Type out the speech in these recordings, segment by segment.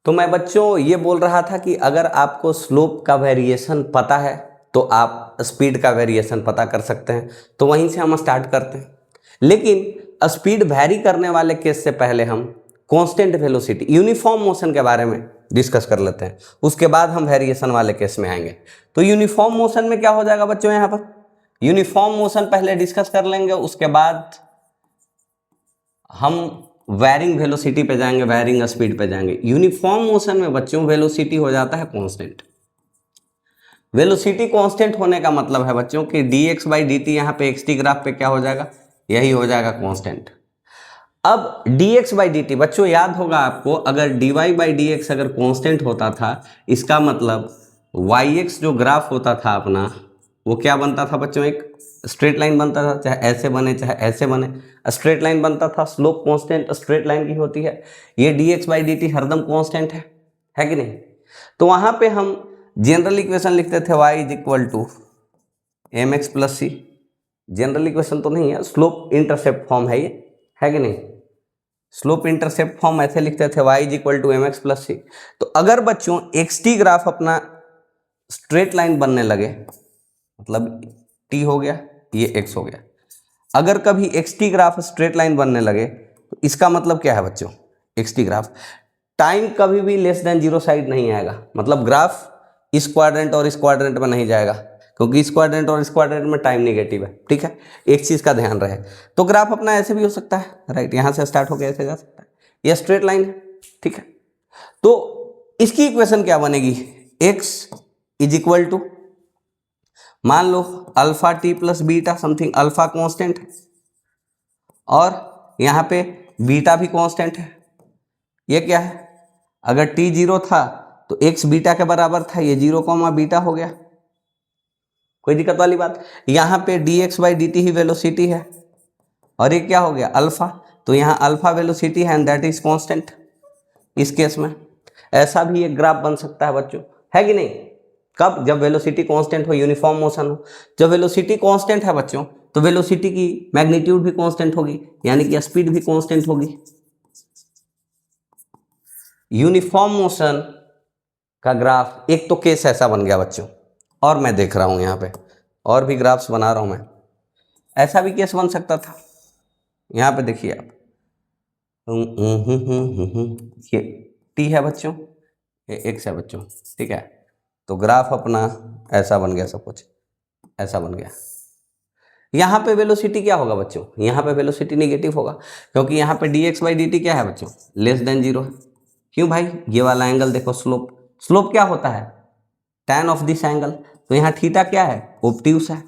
तो मैं बच्चों ये बोल रहा था कि अगर आपको स्लोप का वेरिएशन पता है तो आप स्पीड का वेरिएशन पता कर सकते हैं। तो वहीं से हम स्टार्ट करते हैं, लेकिन स्पीड वैरी करने वाले केस से पहले हम कांस्टेंट वेलोसिटी यूनिफॉर्म मोशन के बारे में डिस्कस कर लेते हैं, उसके बाद हम वेरिएशन वाले केस में आएंगे। तो यूनिफॉर्म मोशन में क्या हो जाएगा बच्चों, यहाँ पर यूनिफॉर्म मोशन पहले डिस्कस कर लेंगे, उसके बाद हम वैरिंग वेलोसिटी पे जाएंगे, वैरिंग स्पीड पे जाएंगे। यूनिफॉर्म मोशन में बच्चों वेलोसिटी हो जाता है कांस्टेंट। वेलोसिटी कांस्टेंट होने का मतलब है बच्चों कि dx बाई डी टी यहाँ पे एक्स टी ग्राफ पे क्या हो जाएगा, यही हो जाएगा कांस्टेंट। अब dx बाई डी टी बच्चों याद होगा आपको, अगर dy बाई डी एक्स अगर कांस्टेंट होता था, इसका मतलब yx जो ग्राफ होता था अपना वो क्या बनता था बच्चों, एक स्ट्रेट लाइन बनता था, चाहे ऐसे बने चाहे ऐसे बने, स्ट्रेट लाइन बनता था। स्लोप कांस्टेंट स्ट्रेट लाइन की होती है। ये dx बाई डी टी हरदम कांस्टेंट है कि नहीं। तो वहां पे हम जनरल इक्वेशन लिखते थे y is equal to M X plus C. General equation तो नहीं है, स्लोप इंटरसेप्ट फॉर्म है ये, है कि नहीं। स्लोप इंटरसेप्ट फॉर्म ऐसे लिखते थे y is equal to M X plus सी। तो अगर बच्चों एक्स टी ग्राफ अपना स्ट्रेट लाइन बनने लगे, मतलब t हो गया, ये x हो गया, अगर कभी x T graph straight line बनने लगे तो इसका मतलब क्या है बच्चों, एक्स टी ग्राफ टाइम कभी भी लेस देन जीरो साइड नहीं आएगा, मतलब ग्राफ इस क्वाड्रेंट और इस क्वाड्रेंट में नहीं जाएगा, क्योंकि इस क्वाड्रेंट और इस क्वाड्रेंट में टाइम नेगेटिव है। ठीक है, एक चीज का ध्यान रहे। तो ग्राफ अपना ऐसे भी हो सकता है, राइट, यहां से स्टार्ट होकर ऐसे जा सकता है, यह स्ट्रेट लाइन है। ठीक है, तो इसकी इक्वेशन क्या बनेगी, x इज इक्वल टू, मान लो alpha T plus beta something, alpha constant है और यहां पे बीटा भी कांस्टेंट है। ये क्या है, अगर t जीरो था तो x बीटा के बराबर था, ये 0, बीटा हो गया, कोई दिक्कत वाली बात। यहां पे dx by D T he velocity है और ये क्या हो गया अल्फा, तो यहां अल्फा वेलोसिटी है एंड दैट इज कांस्टेंट। इस केस में ऐसा भी एक ग्राफ बन सकता है बच्चों, है कि नहीं। कब, जब वेलोसिटी कांस्टेंट हो, यूनिफॉर्म मोशन हो। जब वेलोसिटी कांस्टेंट है बच्चों तो वेलोसिटी की मैग्नीट्यूड भी कांस्टेंट होगी, यानी कि स्पीड भी कांस्टेंट होगी। यूनिफॉर्म मोशन का ग्राफ एक तो केस ऐसा बन गया बच्चों, और मैं देख रहा हूं यहां पे और भी ग्राफ्स बना रहा हूं मैं, ऐसा भी केस बन सकता था। यहां पे देखिए आप, ये टी है बच्चों, ये एक्स है बच्चों। ठीक है, तो ग्राफ अपना ऐसा बन गया, सब कुछ ऐसा बन गया। यहां पे वेलोसिटी क्या होगा बच्चों, यहां पे वेलोसिटी नेगेटिव होगा, क्योंकि यहां पे dx बाई डी टी क्या है बच्चों, लेस देन जीरो है। क्यों भाई, ये वाला एंगल देखो, स्लोप, स्लोप क्या होता है, tan ऑफ दिस एंगल, तो यहाँ थीटा क्या है, ऑब्ट्यूस है।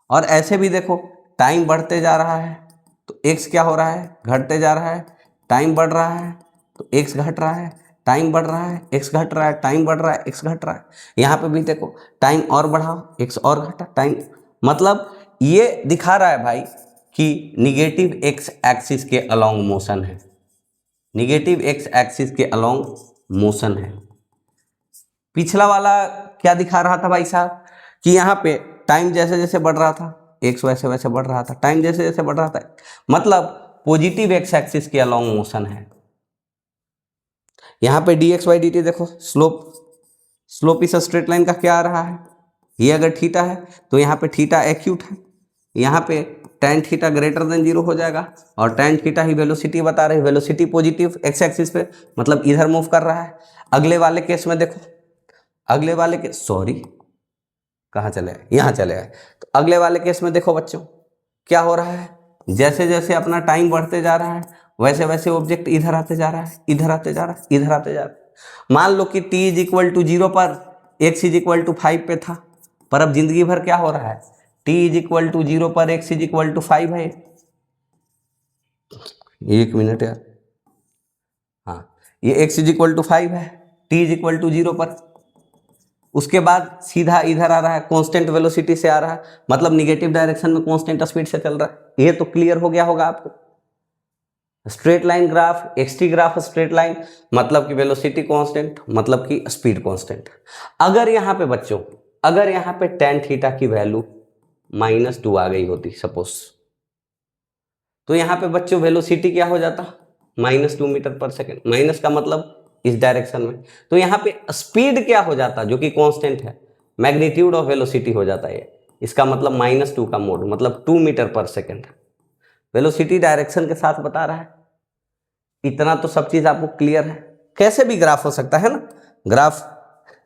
और ऐसे भी देखो, टाइम बढ़ते जा रहा है तो x क्या हो रहा है, घटते जा रहा है। टाइम बढ़ रहा है तो x घट रहा है, टाइम बढ़ रहा है x घट रहा है, टाइम बढ़ रहा है x घट रहा है। यहाँ पे भी देखो, टाइम और बढ़ाओ x और घटा, टाइम, मतलब ये दिखा रहा है भाई कि निगेटिव x एक्सिस के अलोंग मोशन है, निगेटिव x एक्सिस के अलोंग मोशन है। पिछला वाला क्या दिखा रहा था भाई साहब, कि यहाँ पे टाइम जैसे जैसे बढ़ रहा था एक्स वैसे वैसे बढ़ रहा था, टाइम जैसे जैसे बढ़ रहा था, मतलब पॉजिटिव एक्स एक्सिस के अलोंग मोशन है। यहाँ पे dx बाई डी टी देखो, स्लोप, स्लोप इस स्ट्रेट लाइन का क्या आ रहा है, ये अगर थीटा है तो यहाँ पे थीटा एक्यूट है, यहाँ पे tan theta greater than zero हो जाएगा, और tan थीटा ही वेलोसिटी बता रहे, वेलोसिटी पॉजिटिव एक्स एक्सिस पे, मतलब इधर मूव कर रहा है। अगले वाले केस में देखो, अगले वाले के, सॉरी कहाँ चले आए, यहाँ चले आए। तो अगले वाले केस में देखो बच्चों क्या हो रहा है, जैसे जैसे अपना टाइम बढ़ते जा रहा है वैसे वैसे ऑब्जेक्ट इधर आते जा रहा है, इधर आते जा रहा है, इधर आते जा रहा है। मान लो कि t is equal to zero पर x इज इक्वल टू 5 पे था, पर अब जिंदगी भर क्या हो रहा है, t is equal to zero पर x इज इक्वल टू 5 है। एक मिनट यार, हाँ, ये x इज इक्वल टू 5 है, t is equal to zero पर, उसके बाद सीधा इधर आ रहा है, कांस्टेंट वेलोसिटी से आ रहा है, मतलब निगेटिव डायरेक्शन में कांस्टेंट स्पीड से चल रहा है। ये तो क्लियर हो गया होगा आपको। Straight line graph, X T graph straight line, मतलब कि वेलोसिटी कांस्टेंट, मतलब कि स्पीड कांस्टेंट। अगर यहाँ पे बच्चों, अगर यहाँ पे tan थीटा की वैल्यू -2 आ गई होती सपोज, तो यहाँ पे बच्चों वेलोसिटी क्या हो जाता, -2 मीटर पर सेकेंड। माइनस का मतलब इस डायरेक्शन में, तो यहाँ पे स्पीड क्या हो जाता है जो कि कांस्टेंट है, मैग्नीट्यूड ऑफ वेलोसिटी हो जाता है। इसका मतलब -2 का मोड, मतलब 2 मीटर पर सेकेंड। वेलोसिटी डायरेक्शन के साथ बता रहा है। इतना तो सब चीज आपको क्लियर है। कैसे भी ग्राफ हो सकता है ना, ग्राफ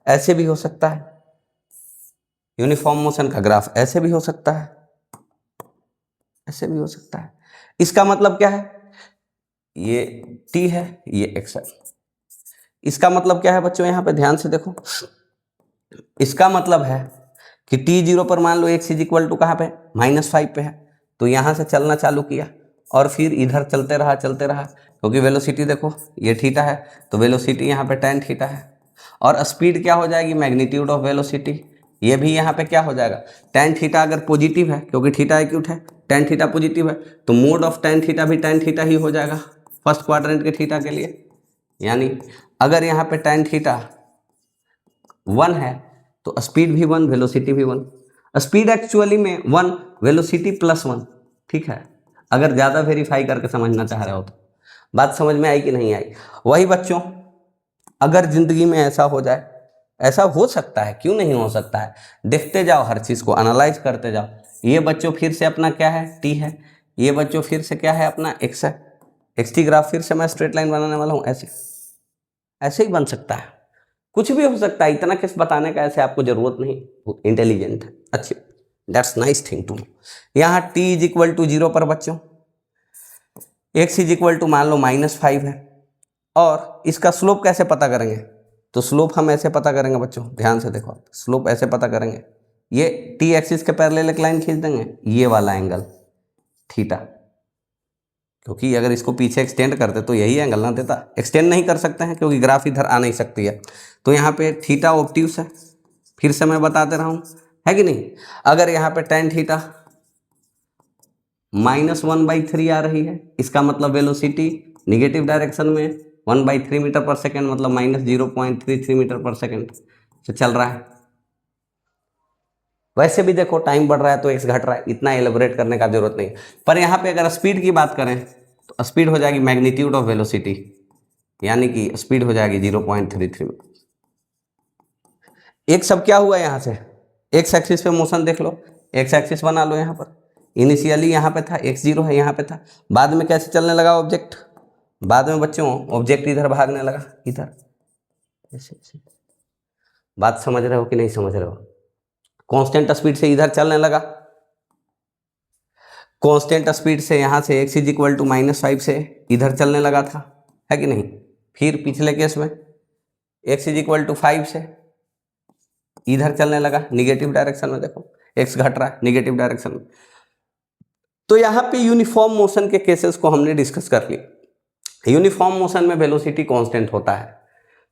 ऐसे भी हो सकता है, यूनिफॉर्म मोशन का ग्राफ ऐसे भी हो सकता है, ऐसे भी हो सकता है। इसका मतलब क्या है, ये t है, ये x है। इसका मतलब क्या है बच्चों, यहां पे ध्यान से देखो, इसका मतलब है कि t0 पर मान लो x इज इक्वल टू कहां पे, -5 पे है, तो यहां से चलना चालू किया और फिर इधर चलते रहा, क्योंकि वेलोसिटी देखो ये थीटा है, तो वेलोसिटी यहाँ पे tan थीटा है, और स्पीड क्या हो जाएगी, मैग्नीट्यूड ऑफ वेलोसिटी। ये भी यहाँ पे क्या हो जाएगा, tan थीटा अगर पॉजिटिव है, क्योंकि थीटा एक्यूट है, tan थीटा पॉजिटिव है, तो मोड ऑफ tan थीटा भी tan थीटा ही हो जाएगा फर्स्ट क्वाड्रेंट के थीटा के लिए। यानी अगर यहाँ पे tan थीटा 1 है तो स्पीड भी 1, वेलोसिटी भी 1। स्पीड एक्चुअली में 1, वेलोसिटी +1, ठीक है। अगर ज़्यादा वेरीफाई करके समझना चाह रहे हो तो बात समझ में आई कि नहीं आई। वही बच्चों, अगर जिंदगी में ऐसा हो जाए, ऐसा हो सकता है, क्यों नहीं हो सकता है, देखते जाओ, हर चीज़ को एनालाइज करते जाओ। ये बच्चों फिर से अपना क्या है, टी है, ये बच्चों फिर से क्या है, अपना एक्स है। एक्स टी ग्राफ फिर से मैं स्ट्रेट लाइन बनाने वाला हूँ, ऐसे ऐसे ही बन सकता है, कुछ भी हो सकता है। इतना किस बताने का, ऐसे आपको जरूरत नहीं, इंटेलिजेंट है, अच्छी, दैट्स नाइस थिंग टू। यहाँ t इज इक्वल टू 0 पर बच्चों x इज इक्वल टू मान लो -5 है, और इसका स्लोप कैसे पता करेंगे, तो स्लोप हम ऐसे पता करेंगे बच्चों, ध्यान से देखो, स्लोप ऐसे पता करेंगे, ये t एक्सिस के पैरेलल एक लाइन खींच देंगे, ये वाला एंगल थीटा, क्योंकि अगर इसको पीछे एक्सटेंड करते तो यही एंगल ना देता। एक्सटेंड नहीं कर सकते हैं क्योंकि ग्राफ इधर आ नहीं सकती है, तो यहाँ पे थीटा ऑब्ट्यूस है, फिर से मैं बता दे रहा हूँ, है कि नहीं। अगर यहाँ पे tan थीटा -1/3 आ रही है, इसका मतलब वेलोसिटी निगेटिव डायरेक्शन में 1/3 मीटर पर सेकेंड, मतलब -0.33 मीटर पर सेकेंड से चल रहा है। वैसे भी देखो टाइम बढ़ रहा है तो x घट रहा है, इतना एलेबोरेट करने का जरूरत नहीं। पर यहाँ पे अगर स्पीड की बात करें तो स्पीड हो जाएगी मैग्नीट्यूड ऑफ वेलोसिटी, यानी कि स्पीड हो जाएगी 0.33। एक सब क्या हुआ यहाँ से, एक्स एक्सिस पे मोशन देख लो, एक्स एक्सिस बना लो। यहाँ पर इनिशियली यहाँ पे था x0 है, यहाँ पे था, बाद में कैसे चलने लगा ऑब्जेक्ट, बाद में बच्चों ऑब्जेक्ट इधर भागने लगा, इधर ऐसे ऐसे। बात समझ रहे हो कि नहीं समझ रहे हो, कांस्टेंट स्पीड से इधर चलने लगा, कांस्टेंट स्पीड से यहाँ से x इज इक्वल टू -5 से इधर चलने लगा था, है कि नहीं। फिर पिछले केस में x इज इक्वल टू 5 से इधर चलने लगा, निगेटिव डायरेक्शन में, देखो x घट रहा है निगेटिव डायरेक्शन में। तो यहाँ पे यूनिफॉर्म मोशन के केसेस को हमने डिस्कस कर लिया। यूनिफॉर्म मोशन में वेलोसिटी कांस्टेंट होता है,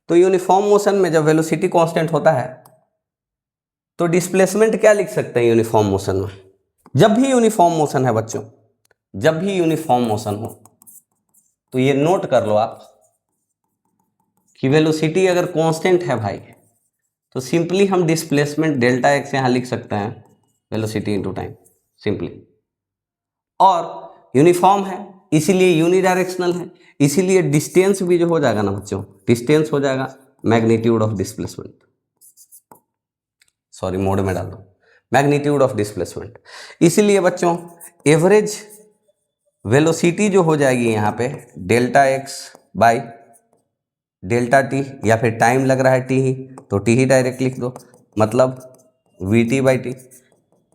तो यूनिफॉर्म मोशन में जब वेलोसिटी कांस्टेंट होता है तो डिस्प्लेसमेंट क्या लिख सकते हैं यूनिफॉर्म मोशन में। जब भी यूनिफॉर्म मोशन है बच्चों, जब भी यूनिफॉर्म मोशन हो तो ये नोट कर लो आप कि वेलोसिटी अगर कांस्टेंट है भाई, तो सिंपली हम डिस्प्लेसमेंट डेल्टा एक्स यहाँ लिख सकते हैं, वेलोसिटी इनटू टाइम, सिंपली। और यूनिफॉर्म है इसीलिए यूनिडायरेक्शनल है, इसीलिए डिस्टेंस भी जो हो जाएगा ना बच्चों, डिस्टेंस हो जाएगा magnitude of displacement, sorry mode में डाल दो, मैग्नीट्यूड ऑफ डिस्प्लेसमेंट। इसीलिए बच्चों एवरेज वेलोसिटी जो हो जाएगी यहाँ पे delta x by delta T, या फिर टाइम लग रहा है टी ही तो टी ही डायरेक्ट लिख दो, मतलब we T by T.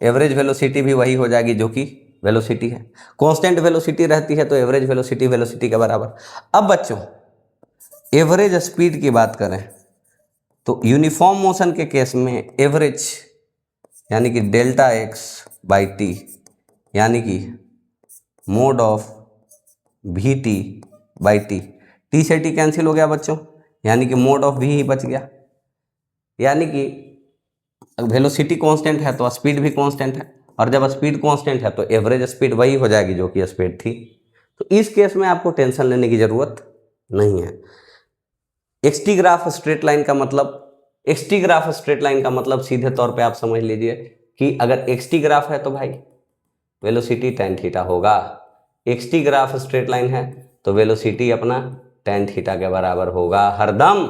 Average velocity भी वही हो जाएगी जो कि वेलोसिटी है, कांस्टेंट वेलोसिटी रहती है तो एवरेज वेलोसिटी वेलोसिटी के बराबर। अब बच्चों एवरेज स्पीड की बात करें तो यूनिफॉर्म मोशन के केस में एवरेज यानी कि डेल्टा एक्स बाई टी, यानी कि mode of we T by T, T से टी कैंसिल हो गया बच्चों, यानी कि मोड ऑफ वी ही बच गया। यानी कि वेलोसिटी कांस्टेंट है तो स्पीड भी कांस्टेंट है, और जब स्पीड कांस्टेंट है तो एवरेज स्पीड वही हो जाएगी जो कि स्पीड थी। तो इस केस में आपको टेंशन लेने की जरूरत नहीं है। एक्सटी ग्राफ स्ट्रेट लाइन का मतलब, एक्सटी ग्राफ स्ट्रेट लाइन का मतलब सीधे तौर पे आप समझ लीजिए कि अगर एक्सटी ग्राफ है तो भाई वेलोसिटी tan थीटा होगा, एक्सटी ग्राफ स्ट्रेट लाइन है तो वेलोसिटी अपना tan थीटा के बराबर होगा हरदम।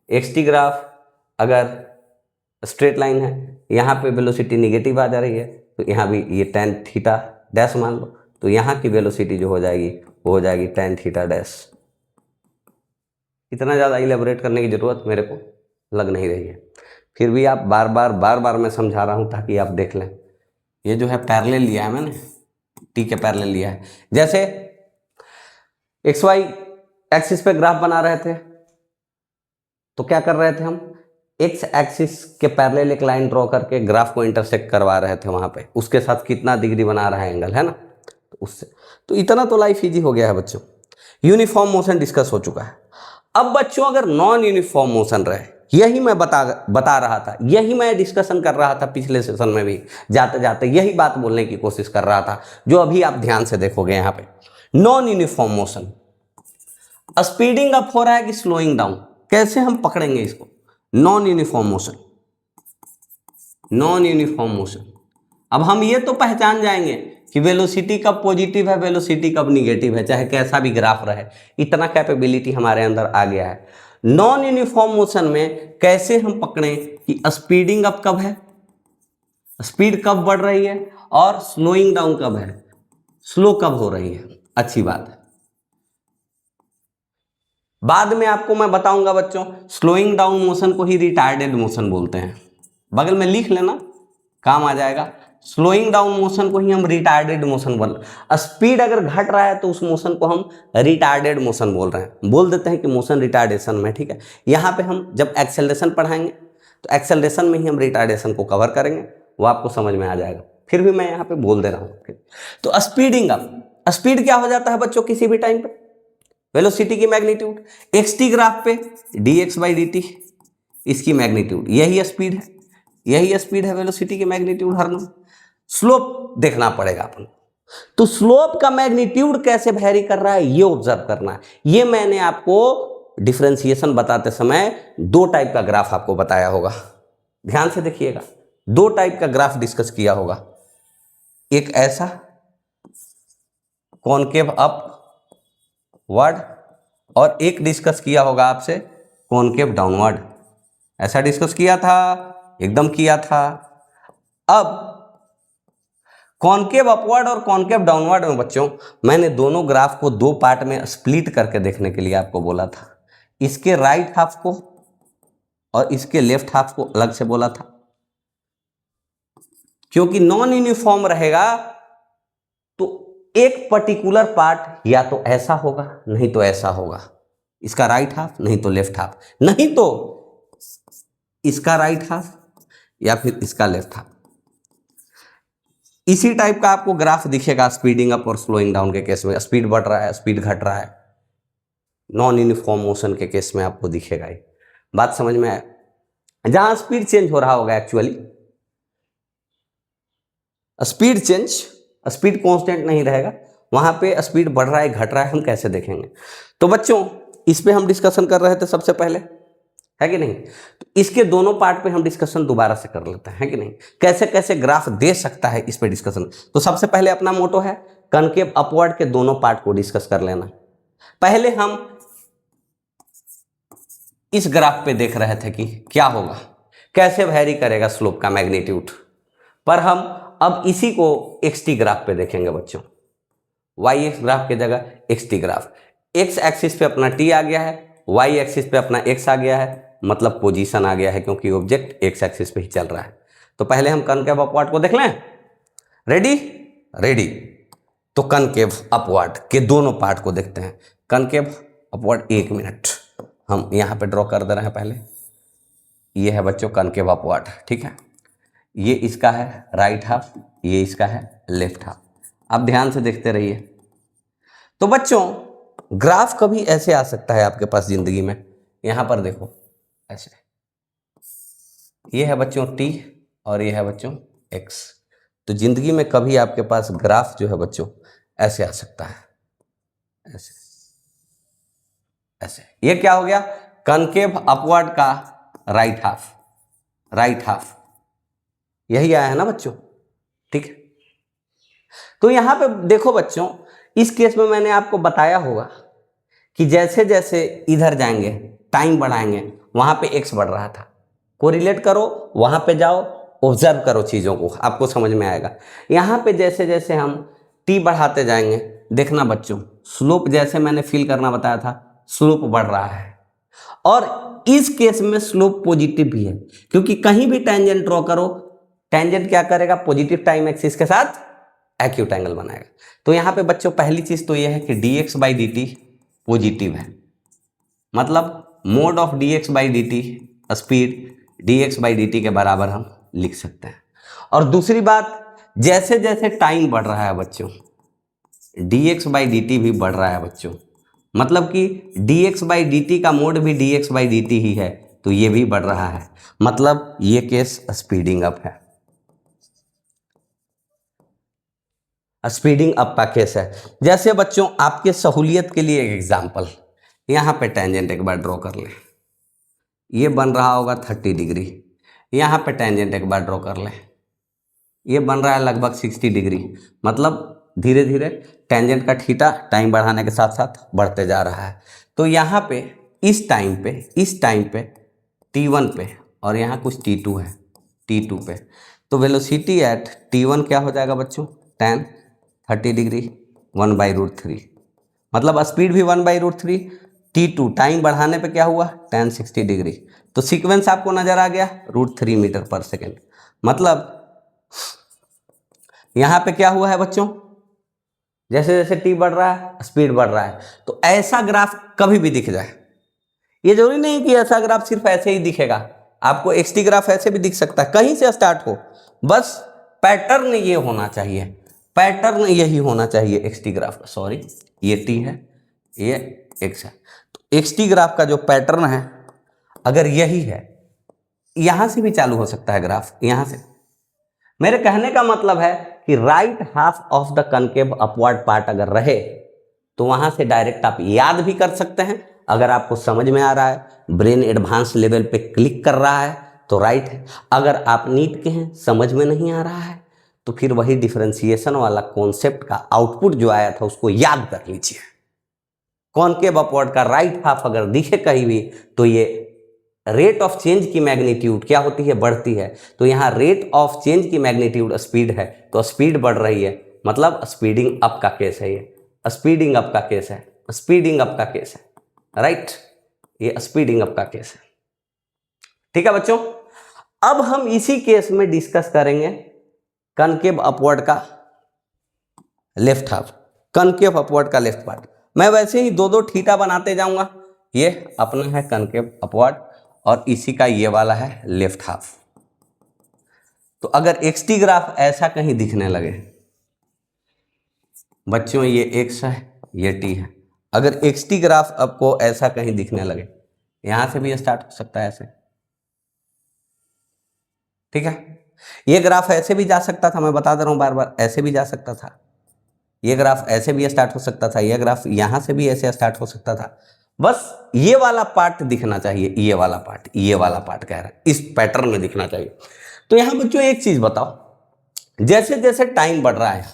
xt ग्राफ अगर स्ट्रेट लाइन है, यहाँ पे वेलोसिटी निगेटिव आ जा रही है, तो यहाँ भी ये tan थीटा डैश मान लो, तो यहाँ की वेलोसिटी जो हो जाएगी वो हो जाएगी tan थीटा डैश। इतना ज़्यादा इलेबोरेट करने की ज़रूरत मेरे को लग नहीं रही है, फिर भी आप बार बार मैं समझा रहा हूँ ताकि आप देख लें। ये जो है पैरेलल लिया है मैंने, टी के पैरेलल लिया है। जैसे एक्स वाई एक्सिस पे ग्राफ बना रहे थे, तो क्या कर रहे थे हम, एक्स एक्सिस के पैरेलल एक लाइन ड्रॉ करके ग्राफ को इंटरसेक्ट करवा रहे थे वहाँ पे, उसके साथ कितना डिग्री बना रहा है एंगल, है ना, तो उससे तो इतना तो लाइफ इजी हो गया है बच्चों। यूनिफॉर्म मोशन डिस्कस हो चुका है। अब बच्चों अगर नॉन यूनिफॉर्म मोशन रहे, यही मैं बता रहा था, यही मैं डिस्कशन कर रहा था पिछले सेशन में भी, जाते जाते यही बात बोलने की कोशिश कर रहा था, जो अभी आप ध्यान से देखोगे यहाँ पे। Non uniform motion, speeding up हो रहा है कि स्लोइंग डाउन, कैसे हम पकड़ेंगे इसको। Non uniform motion, non uniform motion, अब हम ये तो पहचान जाएंगे कि वेलोसिटी कब पॉजिटिव है, वेलोसिटी कब निगेटिव है, चाहे कैसा भी ग्राफ रहे, इतना कैपेबिलिटी हमारे अंदर आ गया है। नॉन यूनिफॉर्म मोशन में कैसे हम पकड़ें कि स्पीडिंग अप कब है, स्पीड कब बढ़ रही है, और स्लोइंग डाउन कब है, स्लो कब हो रही है। अच्छी बात है, बाद में आपको मैं बताऊंगा बच्चों, स्लोइंग डाउन मोशन को ही रिटार्डेड मोशन बोलते हैं, बगल में लिख लेना, काम आ जाएगा। स्लोइंग डाउन मोशन को ही हम रिटार्डेड मोशन बोल रहे हैं। स्पीड अगर घट रहा है तो उस मोशन को हम रिटार्डेड मोशन बोल रहे हैं, बोल देते हैं कि मोशन रिटार्डेशन में, ठीक है। यहाँ पे हम जब एक्सेलरेशन पढ़ाएंगे तो एक्सेलरेशन में ही हम रिटार्डेशन को कवर करेंगे, वो आपको समझ में आ जाएगा, फिर भी मैं यहाँ पे बोल दे रहा हूँ। तो स्पीडिंग अप, स्पीड क्या हो जाता है बच्चों किसी भी टाइम पे, वेलोसिटी की मैग्नीट्यूड, एक्सटी ग्राफ पे dx बाई dt, इसकी मैग्नीट्यूड, यही स्पीड है, यही स्पीड है वेलोसिटी की मैग्नीट्यूड हरदम। स्लोप देखना पड़ेगा अपन, तो स्लोप का मैग्नीट्यूड कैसे वैरी कर रहा है ये ऑब्जर्व करना है। ये मैंने आपको डिफरेंशिएशन बताते समय दो टाइप का ग्राफ आपको बताया होगा, ध्यान से देखिएगा, दो टाइप का ग्राफ डिस्कस किया होगा, एक ऐसा कॉनकेव अप वर्ड, और एक डिस्कस किया होगा आपसे कॉनकेव डाउनवर्ड, ऐसा डिस्कस किया था, एकदम किया था। अब कॉनकेव अपवर्ड और कॉनकेव डाउनवर्ड में बच्चों मैंने दोनों ग्राफ को दो पार्ट में स्प्लिट करके देखने के लिए आपको बोला था, इसके राइट हाफ को और इसके लेफ्ट हाफ को अलग से बोला था, क्योंकि नॉन यूनिफॉर्म रहेगा तो एक पर्टिकुलर पार्ट या तो ऐसा होगा नहीं तो ऐसा होगा, इसका राइट हाफ नहीं तो लेफ्ट हाफ, नहीं तो इसका राइट हाफ या फिर इसका लेफ्ट हाफ। इसी टाइप का आपको ग्राफ दिखेगा स्पीडिंग अप और स्लोइंग डाउन के केस में, स्पीड बढ़ रहा है स्पीड घट रहा है, नॉन यूनिफॉर्म मोशन के केस में आपको दिखेगा। ये बात समझ में आया, जहां स्पीड चेंज हो रहा होगा, actually speed change, speed constant नहीं रहेगा, वहां पे स्पीड बढ़ रहा है घट रहा है, हम कैसे देखेंगे। तो बच्चों इस पे हम डिस्कशन कर रहे थे सबसे पहले, है कि नहीं, तो इसके दोनों पार्ट पे हम डिस्कशन दोबारा से कर लेते हैं, है कि नहीं, कैसे कैसे ग्राफ दे सकता है इस पे डिस्कशन। तो सबसे पहले अपना मोटो है कनकेव अपवर्ड के दोनों पार्ट को डिस्कस कर लेना। पहले हम इस ग्राफ पे देख रहे थे कि क्या होगा, कैसे वैरी करेगा स्लोप का मैग्नीट्यूड, पर हम अब इसी को एक्सटी ग्राफ पे देखेंगे बच्चों, वाई एक्स ग्राफ की जगह एक्सटी ग्राफ, एक्स एक्सिस पे अपना टी आ गया है, वाई एक्सिस पे अपना एक्स आ गया है, मतलब पोजीशन आ गया है, क्योंकि ऑब्जेक्ट एक्स एक्सिस पे ही चल रहा है। तो पहले हम कनकेव अपवर्ड को देख लें, रेडी रेडी, तो कनकेव अपवर्ड के दोनों पार्ट को देखते हैं। कनकेव अपवर्ड, एक मिनट हम यहाँ पे ड्रॉ कर दे रहे हैं, पहले ये है बच्चों कनकेव अपवर्ड, ठीक है, ये इसका है राइट हाफ, ये इसका है लेफ्ट हाफ, आप ध्यान से देखते रहिए। तो बच्चों ग्राफ कभी ऐसे आ सकता है आपके पास जिंदगी में, यहां पर देखो ऐसे, ये है बच्चों टी और ये है बच्चों एक्स, तो जिंदगी में कभी आपके पास ग्राफ जो है बच्चों ऐसे आ सकता है, ऐसे ऐसे। ये क्या हो गया, कनकेव अपवर्ड का राइट हाफ, राइट हाफ यही आया है ना बच्चों, ठीक है। तो यहां पे देखो बच्चों, इस केस में मैंने आपको बताया होगा कि जैसे जैसे इधर जाएंगे टाइम बढ़ाएंगे वहां पे x बढ़ रहा था। कोरिलेट करो, वहां पे जाओ, ऑब्जर्व करो चीज़ों को, आपको समझ में आएगा। यहाँ पे जैसे जैसे हम t बढ़ाते जाएंगे, देखना बच्चों स्लोप जैसे मैंने फील करना बताया था, स्लोप बढ़ रहा है। और इस केस में स्लोप पॉजिटिव भी है, क्योंकि कहीं भी टेंजेंट ड्रॉ करो, टेंजेंट क्या करेगा, पॉजिटिव टाइम एक्सिस के साथ एक्यूट एंगल बनाएगा। तो यहाँ पे बच्चों पहली चीज तो यह है कि dx by D T positive है, मतलब mode of dx by D T speed dx by D T के बराबर हम लिख सकते हैं। और दूसरी बात, जैसे जैसे टाइम बढ़ रहा है बच्चों, dx बाई डी टी भी बढ़ रहा है बच्चों, मतलब कि dx बाई डी टी का मोड भी dx बाई डी टी ही है, तो ये भी बढ़ रहा है, मतलब ये केस स्पीडिंग अप है, स्पीडिंग अप का केस है। जैसे बच्चों आपके सहूलियत के लिए एक एग्जांपल, यहाँ पे टेंजेंट एक बार ड्रॉ कर लें, ये बन रहा होगा 30 डिग्री, यहाँ पे टेंजेंट एक बार ड्रॉ कर लें, ये बन रहा है लगभग 60 डिग्री, मतलब धीरे धीरे टेंजेंट का थीटा टाइम बढ़ाने के साथ साथ बढ़ते जा रहा है। तो यहाँ पे इस टाइम पे t1 पे और यहाँ कुछ t2 है, t2 पे, तो वेलोसिटी एट t1 क्या हो जाएगा बच्चों, tan 30 डिग्री 1/√3, मतलब स्पीड भी 1/√3, t2 टाइम बढ़ाने पे क्या हुआ, tan 60 डिग्री। तो सीक्वेंस आपको नजर आ गया, √3 मीटर पर सेकेंड, मतलब यहाँ पे क्या हुआ है बच्चों, जैसे जैसे t बढ़ रहा है स्पीड बढ़ रहा है। तो ऐसा ग्राफ कभी भी दिख जाए, ये जरूरी नहीं कि ऐसा ग्राफ सिर्फ ऐसे ही दिखेगा, आपको xt ग्राफ ऐसे भी दिख सकता है, कहीं से स्टार्ट हो, बस पैटर्न ये होना चाहिए, पैटर्न यही होना चाहिए xt ग्राफ का। सॉरी, ये t है, ये x है, तो xt ग्राफ का जो पैटर्न है अगर यही है, यहां से भी चालू हो सकता है ग्राफ, यहां से। मेरे कहने का मतलब है कि right half of the concave upward part अगर रहे तो वहां से डायरेक्ट आप याद भी कर सकते हैं, अगर आपको समझ में आ रहा है, ब्रेन एडवांस लेवल पे क्लिक कर रहा है तो राइट है। अगर आप नीट के हैं, समझ में नहीं आ रहा है, तो फिर वही डिफरेंशिएशन वाला कॉन्सेप्ट का आउटपुट जो आया था उसको याद कर लीजिए। कॉनकेव अपवर्ड का राइट हाफ अगर दिखे कहीं भी, तो ये रेट ऑफ चेंज की मैग्नीट्यूड क्या होती है, बढ़ती है। तो यहाँ रेट ऑफ चेंज की मैग्नीट्यूड स्पीड है, तो स्पीड बढ़ रही है, मतलब स्पीडिंग अप का केस है, ये स्पीडिंग अप का केस है, स्पीडिंग अप का केस है, राइट, ये स्पीडिंग अप का केस है। ठीक है बच्चों, अब हम इसी केस में डिस्कस करेंगे कनकेव अपवर्ड का लेफ्ट हाफ, कनकेव अपवर्ड का लेफ्ट पार्ट। मैं वैसे ही दो दो थीटा बनाते जाऊंगा, ये अपना है कनकेव अपवर्ड और इसी का ये वाला है लेफ्ट हाफ। तो अगर xt ग्राफ ऐसा कहीं दिखने लगे बच्चों, ये x है, ये t है, अगर xt ग्राफ आपको ऐसा कहीं दिखने लगे, यहां से भी स्टार्ट हो सकता है ऐसे, ठीक है, ये ग्राफ ऐसे भी जा सकता था, मैं बता दे रहा हूं बार बार, ऐसे भी जा सकता था, ये ग्राफ ऐसे भी स्टार्ट हो सकता था, ये ग्राफ यहां से भी ऐसे स्टार्ट हो सकता था, बस ये वाला पार्ट दिखना चाहिए, ये वाला पार्ट, ये वाला पार्ट कह रहा है, इस पैटर्न में दिखना चाहिए। तो यहां बच्चों एक चीज बताओ, जैसे जैसे टाइम बढ़ रहा है,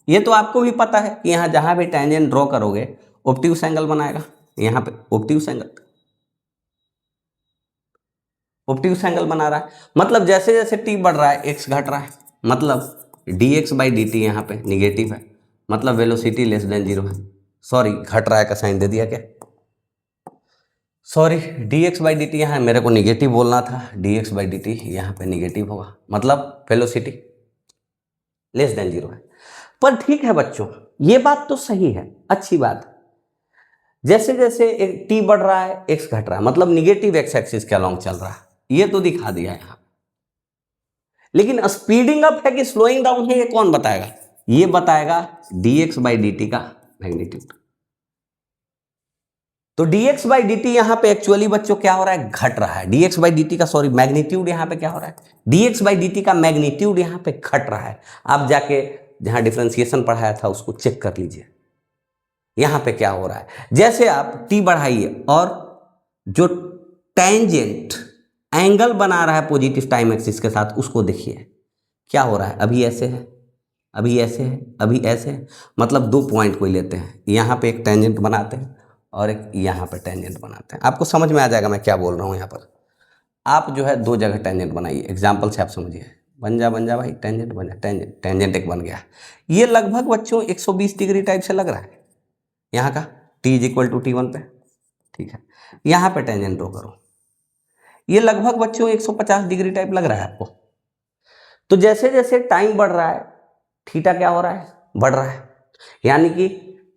ये तो आपको भी पता है कि यहां जहां भी टेंजेंट ड्रॉ करोगे ऑब्ट्यूस एंगल बनाएगा, यहां पे ऑब्ट्यूस एंगल बना रहा है, मतलब जैसे जैसे t बढ़ रहा है x घट रहा है, मतलब dx बाई डी टी यहाँ पे निगेटिव है, मतलब वेलोसिटी लेस देन 0 है। सॉरी, घट रहा है का साइन दे दिया क्या, sorry, dx by D T यहाँ मेरे को निगेटिव बोलना था, dx बाई डी टी यहाँ पे निगेटिव होगा, मतलब वेलोसिटी लेस देन 0 है। पर ठीक है बच्चों, ये बात तो सही है, अच्छी बात, जैसे जैसे एक t बढ़ रहा है x घट रहा है, मतलब निगेटिव x एक्सिस के अलॉन्ग चल रहा है, ये तो दिखा दिया यहाँ, लेकिन स्पीडिंग अप है कि स्लोइंग डाउन है, ये कौन बताएगा, ये बताएगा dx बाई डी टी का मैग्नीट्यूड। तो dx बाई डी टी यहां पे एक्चुअली बच्चों क्या हो रहा है, घट रहा है, dx बाई डी टी का, सॉरी, मैग्नीट्यूड यहां पे क्या हो रहा है, dx बाई डी टी का मैग्नीट्यूड यहां पे घट रहा है। आप जाके जहां डिफरेंशिएशन पढ़ाया था उसको चेक कर लीजिए, यहां पे क्या हो रहा है, जैसे आप t बढ़ाइए और जो टेंजेंट एंगल बना रहा है पॉजिटिव टाइम एक्सिस के साथ, उसको देखिए क्या हो रहा है, अभी ऐसे है, अभी ऐसे है, अभी ऐसे है, मतलब दो पॉइंट कोई लेते हैं, यहाँ पे एक टेंजेंट बनाते हैं और एक यहाँ पे टेंजेंट बनाते हैं। आपको समझ में आ जाएगा मैं क्या बोल रहा हूँ। यहाँ पर आप जो है 2 जगह टेंजेंट बनाइए, एग्जाम्पल से आप समझिए। बन जा भाई, टेंजेंट बन जा, टेंजेंट एक बन गया। ये लगभग बच्चों 120 डिग्री टाइप से लग रहा है यहाँ का, t is equal to T1 पे, ठीक है। यहाँ पे टेंजेंट ड्रॉ करो, ये लगभग बच्चों 150 डिग्री टाइप लग रहा है आपको। तो जैसे जैसे टाइम बढ़ रहा है थीटा क्या हो रहा है, बढ़ रहा है, यानी कि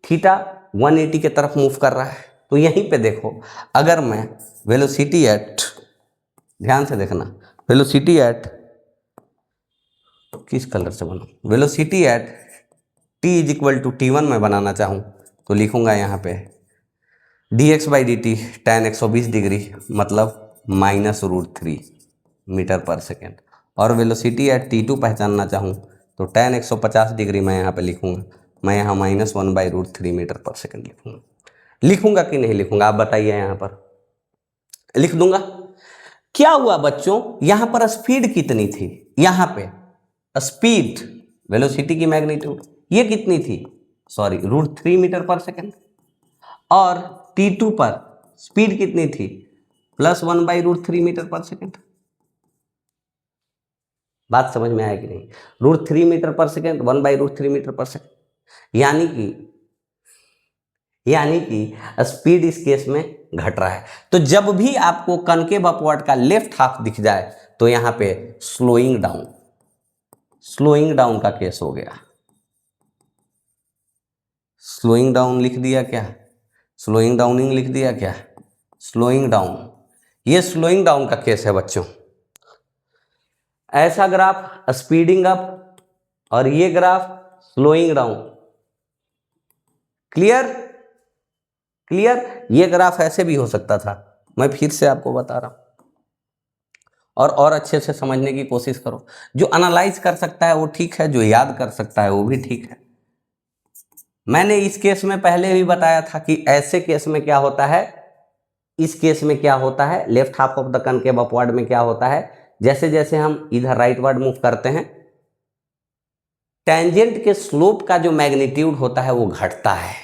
थीटा 180 की तरफ मूव कर रहा है। तो यहीं पे देखो, अगर मैं वेलोसिटी एट, ध्यान से देखना, वेलोसिटी एट किस कलर से बनाऊं, velocity at t is equal to T1 में बनाना चाहूँ तो लिखूंगा यहाँ पे dx by D T tan 120 degree मतलब -√3 मीटर पर सेकेंड। और वेलोसिटी एट T2 पहचानना चाहूँ तो tan 150 डिग्री मैं यहाँ पे लिखूंगा, मैं यहाँ -1/√3 मीटर पर सेकेंड लिखूंगा। लिखूंगा कि नहीं लिखूंगा आप बताइए, यहाँ पर लिख दूंगा। क्या हुआ बच्चों, यहाँ पर स्पीड कितनी थी, यहाँ पे स्पीड वेलोसिटी की मैग्नीट्यूड ये कितनी थी, सॉरी √3 मीटर पर सेकेंड, और T2 पर स्पीड कितनी थी, +1/√3 मीटर पर सेकेंड। बात समझ में आया कि नहीं, √3 मीटर पर सेकेंड, 1/√3 मीटर पर सेकेंड, यानी कि स्पीड इस केस में घट रहा है। तो जब भी आपको कनकेव अपवर्ड का लेफ्ट हाफ दिख जाए तो यहां पे स्लोइंग डाउन का केस हो गया। स्लोइंग डाउन लिख दिया क्या, स्लोइंग डाउनिंग लिख दिया क्या, स्लोइंग डाउन, ये स्लोइंग डाउन का केस है बच्चों। ऐसा ग्राफ स्पीडिंग अप और ये ग्राफ स्लोइंग डाउन। क्लियर, ये ग्राफ ऐसे भी हो सकता था, मैं फिर से आपको बता रहा हूं, और अच्छे से समझने की कोशिश करो। जो एनालाइज कर सकता है वो ठीक है, जो याद कर सकता है वो भी ठीक है। मैंने इस केस में पहले भी बताया था कि ऐसे केस में क्या होता है, इस केस में क्या होता है, left half of the concave upward में क्या होता है, जैसे जैसे हम इधर राइटवर्ड मूव करते हैं टेंजेंट के स्लोप का जो मैग्नीट्यूड होता है वो घटता है,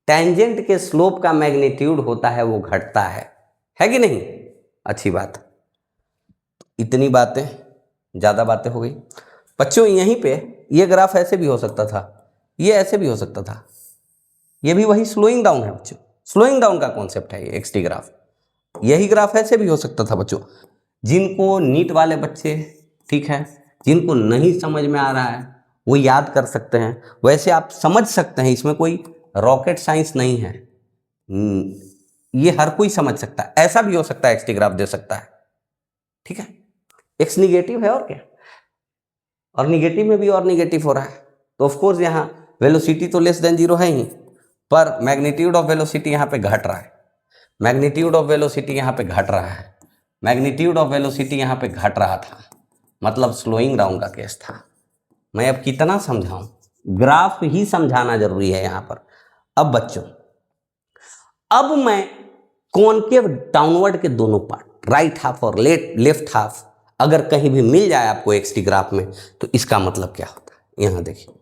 टेंजेंट के स्लोप का मैग्नीट्यूड होता है वो घटता है कि नहीं। अच्छी बात, इतनी बातें, ज़्यादा बातें हो गई बच्चों। यहीं पे ये ग्राफ ऐसे भी हो सकता था, ये ऐसे भी हो सकता था, ये भी वही स्लोइंग डाउन है बच्चों, स्लोइंग डाउन का कॉन्सेप्ट है ये एक्सटी ग्राफ। यही ग्राफ ऐसे भी हो सकता था बच्चों। जिनको नीट वाले बच्चे, ठीक है, जिनको नहीं समझ में आ रहा है वो याद कर सकते हैं, वैसे आप समझ सकते हैं, इसमें कोई रॉकेट साइंस नहीं है, ये हर कोई समझ सकता है। ऐसा भी हो सकता है एक्सटी ग्राफ दे सकता है, ठीक है, एक्स निगेटिव है और क्या, और निगेटिव में भी और निगेटिव हो रहा है, तो ऑफ कोर्स यहाँ वेलोसिटी तो लेस देन 0 है ही, पर मैग्नीट्यूड ऑफ वेलोसिटी यहाँ पे घट रहा है, मैग्नीट्यूड ऑफ वेलोसिटी यहाँ पे घट रहा है, मैग्नीट्यूड ऑफ वेलोसिटी यहाँ पे घट रहा था, मतलब स्लोइंग डाउन का केस था। मैं अब कितना समझाऊं, ग्राफ ही समझाना जरूरी है यहाँ पर। अब बच्चों, अब मैं कॉनकेव डाउनवर्ड के दोनों पार्ट, राइट हाफ और लेफ्ट हाफ, अगर कहीं भी मिल जाए आपको एक्सटी ग्राफ में तो इसका मतलब क्या होता है, यहां देखिए,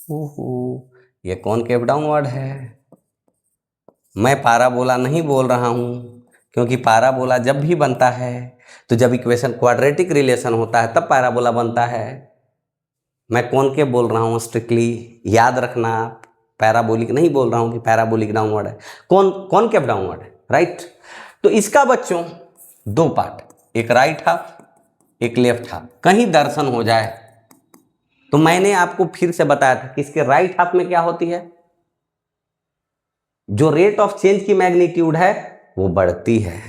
ओहो ये कॉनकेव डाउनवर्ड है। मैं पाराबोला नहीं बोल रहा हूं, क्योंकि पाराबोला जब भी बनता है तो जब इक्वेशन क्वाड्रेटिक रिलेशन होता है तब पाराबोला बनता है। मैं कॉनकेव बोल रहा हूं स्ट्रिक्टली, याद रखना, पैराबोलिक नहीं बोल रहा हूं कि पैराबोलिक डाउनवर्ड है, कॉनकेव डाउनवर्ड है, राइट। तो इसका बच्चों 2 पार्ट, एक राइट हाफ एक लेफ्ट हाफ, कहीं दर्शन हो जाए तो मैंने आपको फिर से बताया था कि इसके राइट हाफ में क्या होती है, जो रेट ऑफ चेंज की मैग्नीट्यूड है वो बढ़ती है,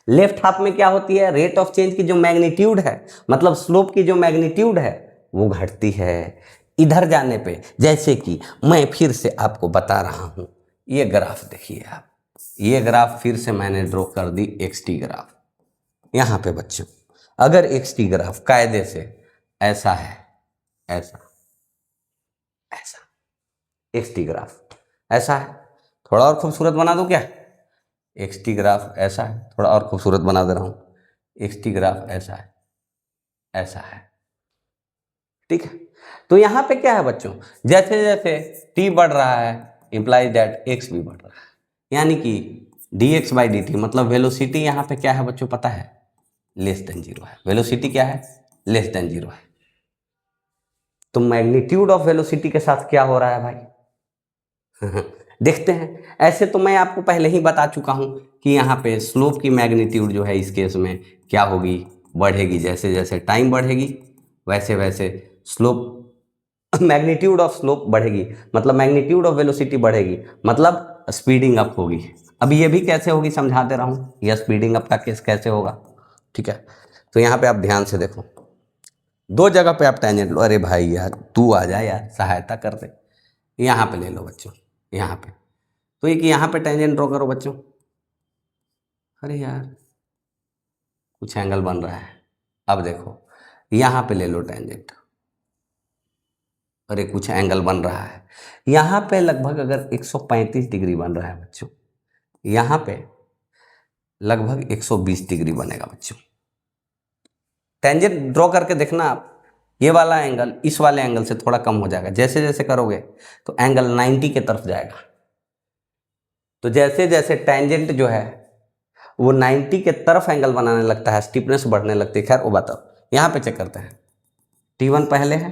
लेफ्ट हाफ में क्या होती है, रेट ऑफ चेंज की जो मैग्नीट्यूड है, मतलब स्लोप की जो मैग्नीट्यूड है वो घटती है इधर जाने पे। जैसे कि मैं फिर से आपको बता रहा हूं, ये ग्राफ देखिए आप, ये ग्राफ फिर से मैंने ड्रॉ कर दी एक्सटी ग्राफ। यहां पे बच्चों अगर एक्सटी ग्राफ कायदे से ऐसा है, ऐसा एक्सटी ग्राफ ऐसा है, थोड़ा और खूबसूरत बना दूं क्या, एक्सटी ग्राफ ऐसा है, थोड़ा और खूबसूरत बना दे रहा हूं, एक्सटी ग्राफ ऐसा है, ऐसा है, ठीक है। तो यहां पे क्या है बच्चों, जैसे जैसे t बढ़ रहा है इंप्लाइज दैट एक्स भी बढ़ रहा है, यानी कि dx बाई dt मतलब वेलोसिटी यहाँ पे क्या है बच्चों पता है, लेस देन जीरो है। वेलोसिटी क्या है, लेस देन जीरो है। तो मैग्नीट्यूड ऑफ वेलोसिटी के साथ क्या हो रहा है भाई देखते हैं। ऐसे तो मैं आपको पहले ही बता चुका हूं कि यहाँ पे स्लोप की मैग्नीट्यूड जो है इस केस में क्या होगी, बढ़ेगी। जैसे जैसे टाइम बढ़ेगी वैसे वैसे स्लोप मैग्नीट्यूड ऑफ स्लोप बढ़ेगी, मतलब मैग्नीट्यूड ऑफ वेलोसिटी बढ़ेगी, मतलब स्पीडिंग अप होगी। अब ये भी कैसे होगी समझा दे रहा हूँ, यह स्पीडिंग अप का केस कैसे होगा, ठीक है। तो यहाँ पे आप ध्यान से देखो, दो जगह पे आप टेंजेंट लो। अरे भाई यार तू आ जा यार, सहायता कर दे। यहाँ पे ले लो बच्चों, यहाँ पे तो एक यहाँ पे टेंजेंट ड्रॉ करो बच्चों। अरे यार कुछ एंगल बन रहा है। अब देखो यहाँ पे ले लो टेंजेंट, अरे कुछ एंगल बन रहा है। यहाँ पे लगभग अगर 135 डिग्री बन रहा है बच्चों, यहाँ पे लगभग 120 डिग्री बनेगा बच्चों। टेंजेंट ड्रॉ करके देखना आप, ये वाला एंगल इस वाले एंगल से थोड़ा कम हो जाएगा। जैसे जैसे करोगे तो एंगल 90 के तरफ जाएगा। तो जैसे जैसे टेंजेंट जो है वो 90 के तरफ एंगल बनाने लगता है, स्टीपनेस बढ़ने लगती है। खैर वो बताओ, यहाँ पे चेक करते हैं। T1 पहले है,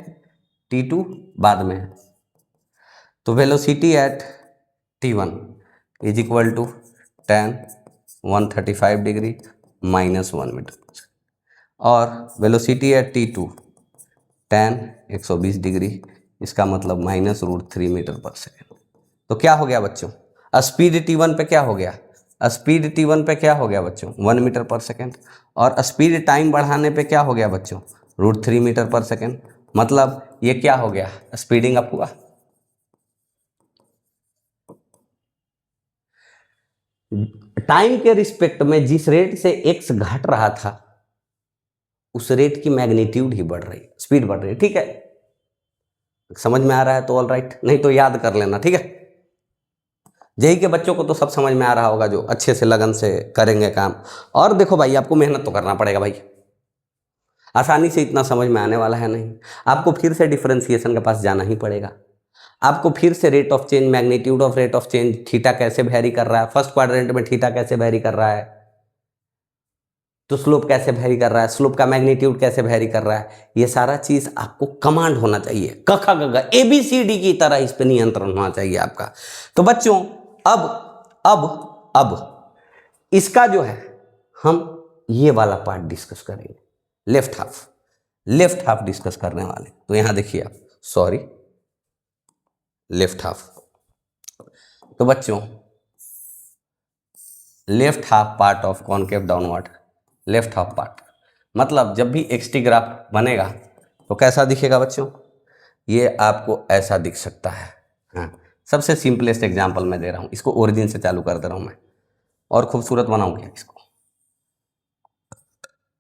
T2 बाद में है। तो velocity at T1 is equal to 10 135 degree minus 1 metre, और वेलोसिटी एट T2 10 120 डिग्री, इसका मतलब माइनस √3 मीटर पर सेकेंड। तो क्या हो गया बच्चों, स्पीड T1 पे क्या हो गया, स्पीड T1 पे क्या हो गया बच्चों 1 मीटर पर सेकेंड, और स्पीड टाइम बढ़ाने पे क्या हो गया बच्चों √3 मीटर पर सेकेंड। मतलब ये क्या हो गया, स्पीडिंग अप हुआ। टाइम के रिस्पेक्ट में जिस रेट से x घट रहा था उस रेट की मैग्नीट्यूड ही बढ़ रही है, स्पीड बढ़ रही है, ठीक है। समझ में आ रहा है तो ऑल राइट, नहीं तो याद कर लेना, ठीक है। जेई के बच्चों को तो सब समझ में आ रहा होगा जो अच्छे से लगन से करेंगे काम। और देखो भाई आपको मेहनत तो करना पड़ेगा भाई, आसानी से इतना समझ में आने वाला है नहीं। आपको फिर से डिफरेंशिएशन के पास जाना ही पड़ेगा। आपको फिर से rate of change, magnitude of rate of change, theta कैसे वेरी कर रहा है, फर्स्ट क्वाड्रेंट में थीटा कैसे वेरी कर रहा है, तो स्लोप कैसे वेरी कर रहा है, स्लोप का मैग्नीट्यूड कैसे वेरी कर रहा है, ये सारा चीज आपको कमांड होना चाहिए। कखा गगा ABCD की तरह इस पे नियंत्रण होना चाहिए आपका। तो बच्चों अब इसका जो है हम ये वाला पार्ट डिस्कस करेंगे, लेफ्ट हाफ डिस्कस करने वाले। तो यहां देखिए आप, सॉरी लेफ्ट हाफ। तो बच्चों left half part of concave downward, left half part मतलब जब भी XT ग्राफ बनेगा तो कैसा दिखेगा बच्चों, ये आपको ऐसा दिख सकता है। हाँ, सबसे सिंपलेस्ट एग्जांपल मैं दे रहा हूं, इसको ओरिजिन से चालू कर दे रहा हूं मैं, और खूबसूरत बनाऊं क्या इसको।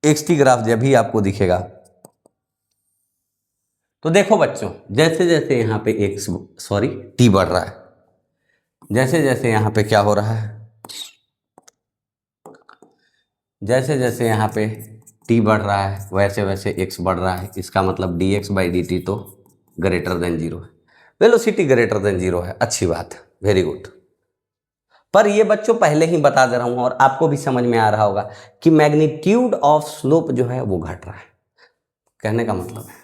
XT ग्राफ जब भी आपको दिखेगा तो देखो बच्चों, जैसे जैसे यहाँ पे T बढ़ रहा है, जैसे जैसे यहाँ पे क्या हो रहा है, जैसे जैसे यहाँ पे T बढ़ रहा है वैसे वैसे x बढ़ रहा है। इसका मतलब dx बाई dt तो ग्रेटर देन जीरो है, वेलोसिटी ग्रेटर देन जीरो है। अच्छी बात है, वेरी गुड। पर ये बच्चों पहले ही बता दे रहा हूँ और आपको भी समझ में आ रहा होगा कि मैग्नीट्यूड ऑफ स्लोप जो है वो घट रहा है। कहने का मतलब है,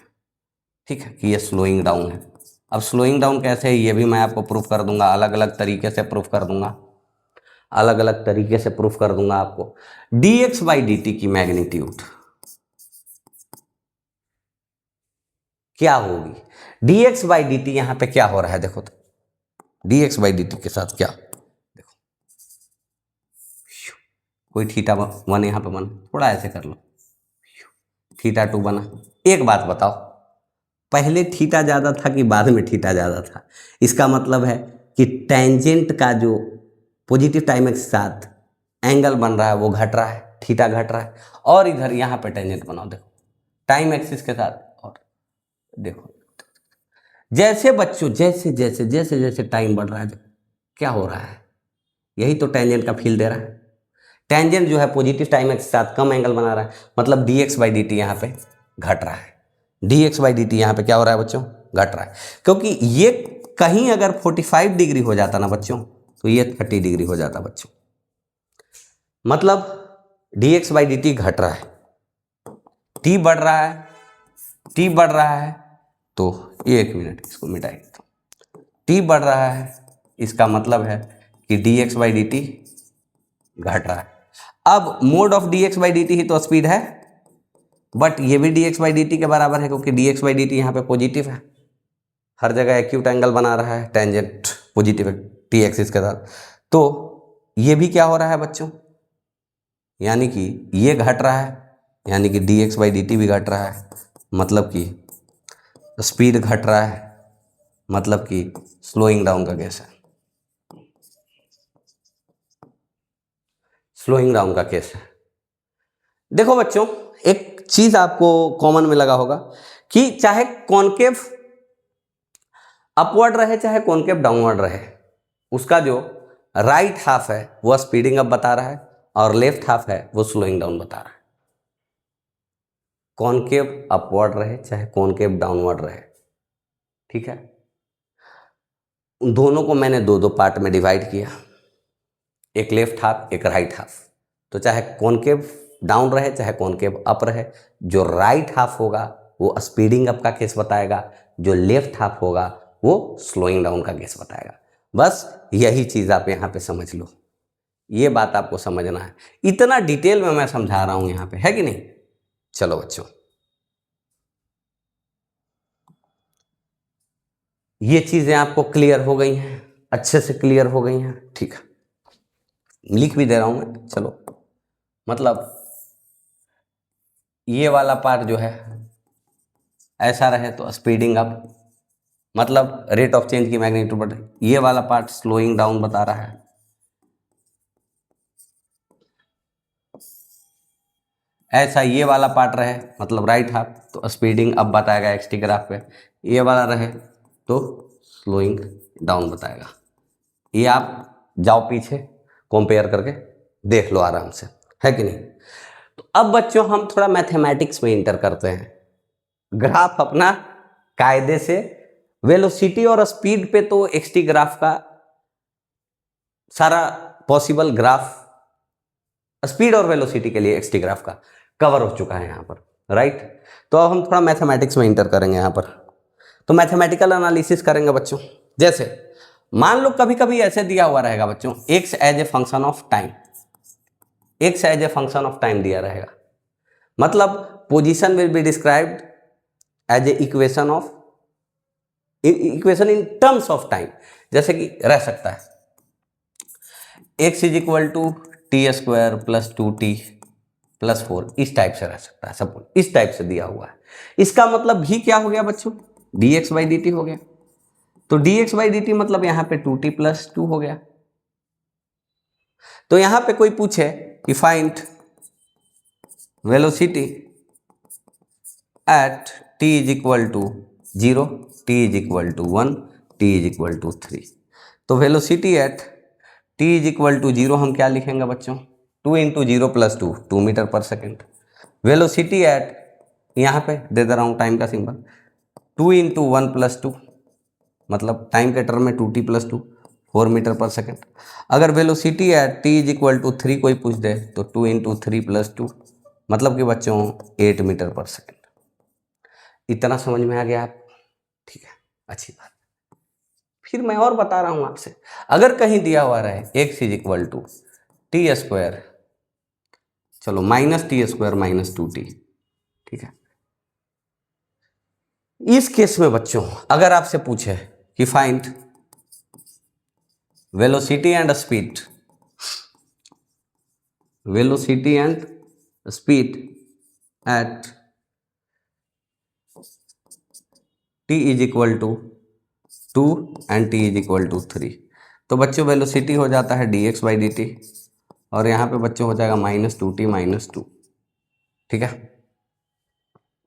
ठीक है, कि ये स्लोइंग डाउन है। अब स्लोइंग डाउन कैसे है ये भी मैं आपको प्रूफ कर दूंगा, अलग अलग तरीके से प्रूफ कर दूंगा, अलग अलग तरीके से प्रूफ कर दूंगा आपको। dx बाई dt की मैग्नीट्यूड क्या होगी, dx बाई dt यहां पे क्या हो रहा है देखो, तो dx बाई dt के साथ क्या, देखो कोई θ1 यहां पे बना, थोड़ा ऐसे कर लो, θ2 बना। एक बात बताओ, पहले थीटा ज़्यादा था कि बाद में थीटा ज़्यादा था? इसका मतलब है कि टेंजेंट का जो पॉजिटिव टाइम के साथ एंगल बन रहा है वो घट रहा है, थीटा घट रहा है। और इधर यहाँ पे टेंजेंट बनाओ, देखो टाइम एक्सिस के साथ, और देखो जैसे बच्चों जैसे जैसे जैसे जैसे टाइम बढ़ रहा है देखो क्या हो रहा है, यही तो टेंजेंट का फील दे रहा है। टेंजेंट जो है पॉजिटिव टाइम के साथ कम एंगल बना रहा है, मतलब dx बाई dt यहाँ पे घट रहा है, dx बाई dt यहाँ पे क्या हो रहा है बच्चों, घट रहा है। क्योंकि ये कहीं अगर 45 डिग्री हो जाता ना बच्चों तो ये 30 डिग्री हो जाता बच्चों। मतलब dx बाई डी टी घट रहा है, t बढ़ रहा है, t बढ़ रहा है, तो 1 मिनट इसको मिटाएंगे, t बढ़ रहा है, इसका मतलब है कि dx बाई डी टी घट रहा है। अब mode of dx by D T ही तो स्पीड है, बट ये भी dx बाई डी टी के बराबर है क्योंकि dx बाई डी टी यहाँ पे पॉजिटिव है, हर जगह एक्यूट एंगल बना रहा है, टेंजेंट पॉजिटिव है टी एक्सिस के साथ, तो ये भी क्या हो रहा है बच्चों, यानी कि ये घट रहा है, यानी कि dx बाई डी टी भी घट रहा है, मतलब कि स्पीड घट रहा है, मतलब कि स्लोइंग डाउन का केस है, स्लोइंग डाउन का केस है। देखो बच्चों एक चीज आपको कॉमन में लगा होगा कि चाहे कॉनकेव अपवर्ड रहे चाहे कॉनकेव डाउनवर्ड रहे, उसका जो राइट हाफ है वो स्पीडिंग अप बता रहा है और लेफ्ट हाफ है वो स्लोइंग डाउन बता रहा है। कॉनकेव अपवर्ड रहे चाहे कॉनकेव डाउनवर्ड रहे, ठीक है, उन दोनों को मैंने दो दो पार्ट में डिवाइड किया, एक लेफ्ट हाफ एक राइट हाफ। तो चाहे कॉनकेव डाउन रहे चाहे कॉनकेव अप रहे, जो राइट हाफ होगा वो स्पीडिंग अप का केस बताएगा, जो लेफ्ट हाफ होगा वो स्लोइंग डाउन का केस बताएगा। बस यही चीज आप यहाँ पे समझ लो, ये बात आपको समझना है, इतना डिटेल में मैं समझा रहा हूं यहाँ पे, है कि नहीं। चलो बच्चों ये चीजें आपको क्लियर हो गई हैं, अच्छे से क्लियर हो गई हैं, ठीक है, लिख भी दे रहा हूं मैं। चलो मतलब ये वाला पार्ट जो है ऐसा रहे तो स्पीडिंग अप, मतलब रेट ऑफ चेंज की मैग्नीट्यूड बढ़ रही, ये वाला पार्ट स्लोइंग डाउन बता रहा है, ऐसा ये वाला पार्ट रहे मतलब राइट हाफ तो स्पीडिंग अप बताएगा एक्स टी ग्राफ पे, ये वाला रहे तो स्लोइंग डाउन बताएगा। ये आप जाओ पीछे कंपेयर करके देख लो आराम से, है कि नहीं। तो अब बच्चों हम थोड़ा मैथमेटिक्स में इंटर करते हैं। ग्राफ अपना कायदे से वेलोसिटी और स्पीड पे तो एक्स टी ग्राफ का सारा पॉसिबल ग्राफ स्पीड और वेलोसिटी के लिए एक्स टी ग्राफ का कवर हो चुका है यहाँ पर, राइट। तो अब हम थोड़ा मैथमेटिक्स में इंटर करेंगे यहाँ पर, तो मैथमेटिकल एनालिसिस करेंगे बच्चों। जैसे मान लो कभी कभी ऐसे दिया हुआ रहेगा बच्चों, X as a function of time, X as a function of time दिया रहेगा, मतलब position will be described as a equation of equation in terms of time, जैसे कि रह सकता है X is equal to T square plus 2t plus 4, इस type से रह सकता है, सब इस टाइप से दिया हुआ है। इसका मतलब भी क्या हो गया बच्चों, dx बाई डी टी हो गया। तो dx बाई डी टी मतलब यहाँ पे 2t प्लस 2 हो गया। तो यहां पे कोई पूछे कि find velocity at t is equal to 0, t is equal to 1, t is equal to 3, तो velocity at t is equal to 0 हम क्या लिखेंगे बच्चों, 2 इंटू 0 प्लस 2, 2 मीटर पर सेकेंड। वेलोसिटी एट यहाँ पे दे दे रहा हूँ टाइम का सिंबल, 2 इंटू 1 प्लस 2, मतलब टाइम के टर्म में 2t प्लस 2, 4 मीटर पर सेकेंड। अगर velocity at t is equal to 3 कोई पूछ दे तो 2 इंटू 3 प्लस 2, मतलब कि बच्चों 8 मीटर पर सेकेंड। इतना समझ में आ गया आप, ठीक है, अच्छी बात। फिर मैं और बता रहा हूं आपसे, अगर कहीं दिया हुआ रहे x is equal to T square, चलो minus T square minus 2t, ठीक है, इस केस में बच्चों अगर आपसे पूछे कि find velocity and speed, velocity and speed at t is equal to 2 and t is equal to 3, तो बच्चों वेलोसिटी हो जाता है dx बाई डी टी और यहाँ पे बच्चों हो जाएगा माइनस 2t माइनस 2, ठीक है,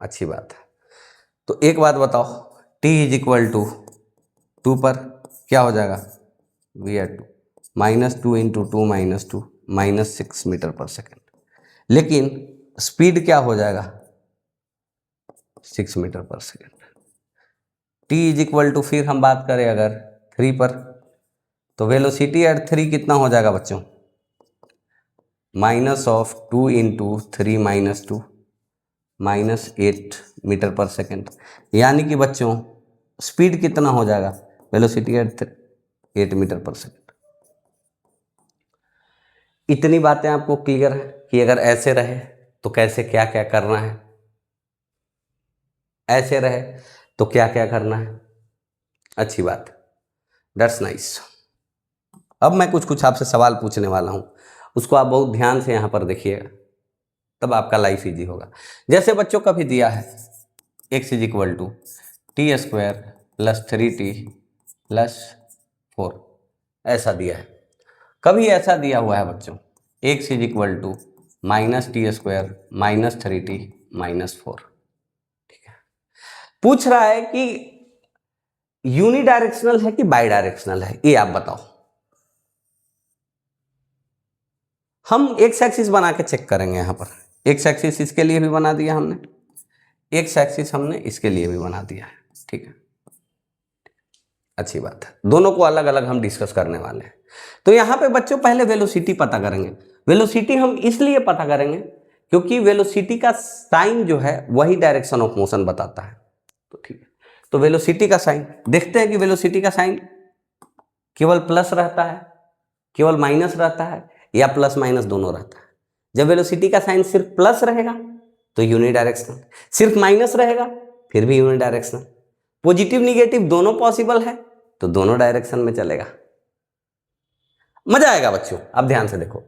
अच्छी बात है। तो एक बात बताओ, t इज इक्वल टू 2 पर क्या हो जाएगा, V R 2, minus 2 into 2 minus 2, minus 6 metre पर सेकेंड, लेकिन स्पीड क्या हो जाएगा 6 मीटर पर second. t is equal to, फिर हम बात करें अगर 3 पर, तो वेलोसिटी एट 3 कितना हो जाएगा बच्चों, -2 इंटू 3 - 2 -8 मीटर पर सेकेंड, यानी कि बच्चों स्पीड कितना हो जाएगा, वेलोसिटी एट 8 मीटर पर सेकेंड। इतनी बातें आपको क्लियर है कि अगर ऐसे रहे तो कैसे क्या क्या करना है, ऐसे रहे तो क्या क्या करना है। अच्छी बात, दैट्स नाइस। अब मैं कुछ कुछ आपसे सवाल पूछने वाला हूं, उसको आप बहुत ध्यान से यहां पर देखिएगा, तब आपका लाइफ इजी होगा। जैसे बच्चों कभी दिया है x is equal to t² + 3t + 4, ऐसा दिया है। कभी ऐसा दिया हुआ है बच्चों x is equal to -t² - 3t - 4, ठीक है। पूछ रहा है कि यूनिडायरेक्शनल है कि बाई डायरेक्शनल है, ये आप बताओ। हम एक्स एक्सिस बना के चेक करेंगे। यहां पर एक्स एक्सिस इसके लिए भी बना दिया हमने, एक्स एक्सिस हमने इसके लिए भी बना दिया है, ठीक है। अच्छी बात है, दोनों को अलग अलग हम डिस्कस करने वाले हैं। तो यहां पे बच्चों पहले वेलोसिटी पता करेंगे। वेलोसिटी हम इसलिए पता करेंगे क्योंकि वेलोसिटी का साइन जो है वही डायरेक्शन ऑफ मोशन बताता है, तो ठीक है। तो वेलोसिटी का साइन देखते हैं कि वेलोसिटी का साइन केवल प्लस रहता है, केवल माइनस रहता है, या प्लस माइनस दोनों रहता है। जब वेलोसिटी का साइन सिर्फ प्लस रहेगा तो यूनिडायरेक्शनल, सिर्फ माइनस रहेगा फिर भी यूनिडायरेक्शनल, पॉजिटिव निगेटिव दोनों पॉसिबल है तो दोनों डायरेक्शन में चलेगा। मजा आएगा बच्चों, अब ध्यान से देखो,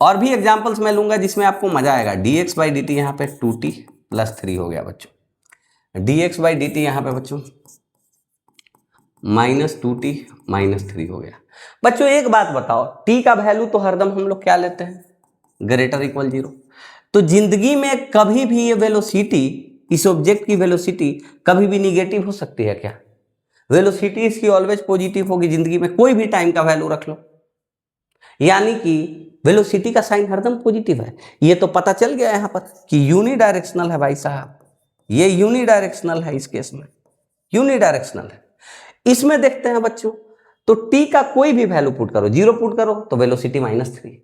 और भी एग्जांपल्स मैं लूंगा जिसमें आपको मजा आएगा। dx/dt यहां पे 2t + 3 हो गया बच्चों, dx/dt यहां पे बच्चों -2t - 3 हो गया। बच्चों एक बात बताओ, t का वैल्यू तो हरदम हम लोग क्या लेते हैं, > 0। तो जिंदगी में कभी भी ये वेलोसिटी, इस ऑब्जेक्ट की वेलोसिटी कभी भी निगेटिव हो सकती है क्या? वेलोसिटी इसकी ऑलवेज पॉजिटिव होगी, जिंदगी में कोई भी टाइम का वैल्यू रख लो, यानी कि वेलोसिटी का साइन हरदम पॉजिटिव है। ये तो पता चल गया यहां पर कि यूनिडायरेक्शनल है भाई साहब, ये यूनिडायरेक्शनल है, इस केस में यूनिडायरेक्शनल है। इसमें देखते हैं बच्चों, तो t का कोई भी वैल्यू पुट करो, 0 पुट करो तो वेलोसिटी -3,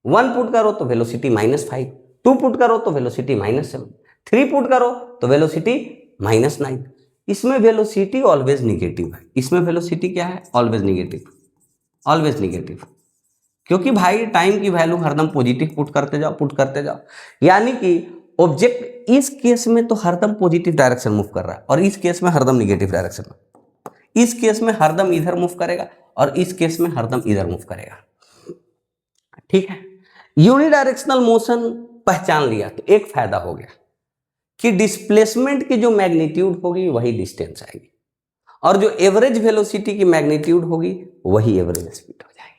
1 पुट करो तो वेलोसिटी -5, 2 पुट करो तो वेलोसिटी -7, 3 पुट करो तो वेलोसिटी -9। इसमें वेलोसिटी ऑलवेज निगेटिव है, इसमें वेलोसिटी क्या है, ऑलवेज निगेटिव, ऑलवेज निगेटिव, क्योंकि भाई टाइम की वैल्यू हरदम पॉजिटिव पुट करते जाओ, पुट करते जाओ, यानी कि ऑब्जेक्ट इस केस में तो हरदम पॉजिटिव डायरेक्शन मूव कर रहा है और इस केस में हरदम निगेटिव डायरेक्शन में, इस केस में हरदम इधर मूव करेगा और इस केस में हरदम इधर मूव करेगा, ठीक है। यूनिडायरेक्शनल मोशन पहचान लिया तो एक फायदा हो गया कि डिस्प्लेसमेंट की जो मैग्नीट्यूड होगी वही डिस्टेंस आएगी, और जो एवरेज वेलोसिटी की मैग्नीट्यूड होगी वही एवरेज स्पीड हो जाएगी।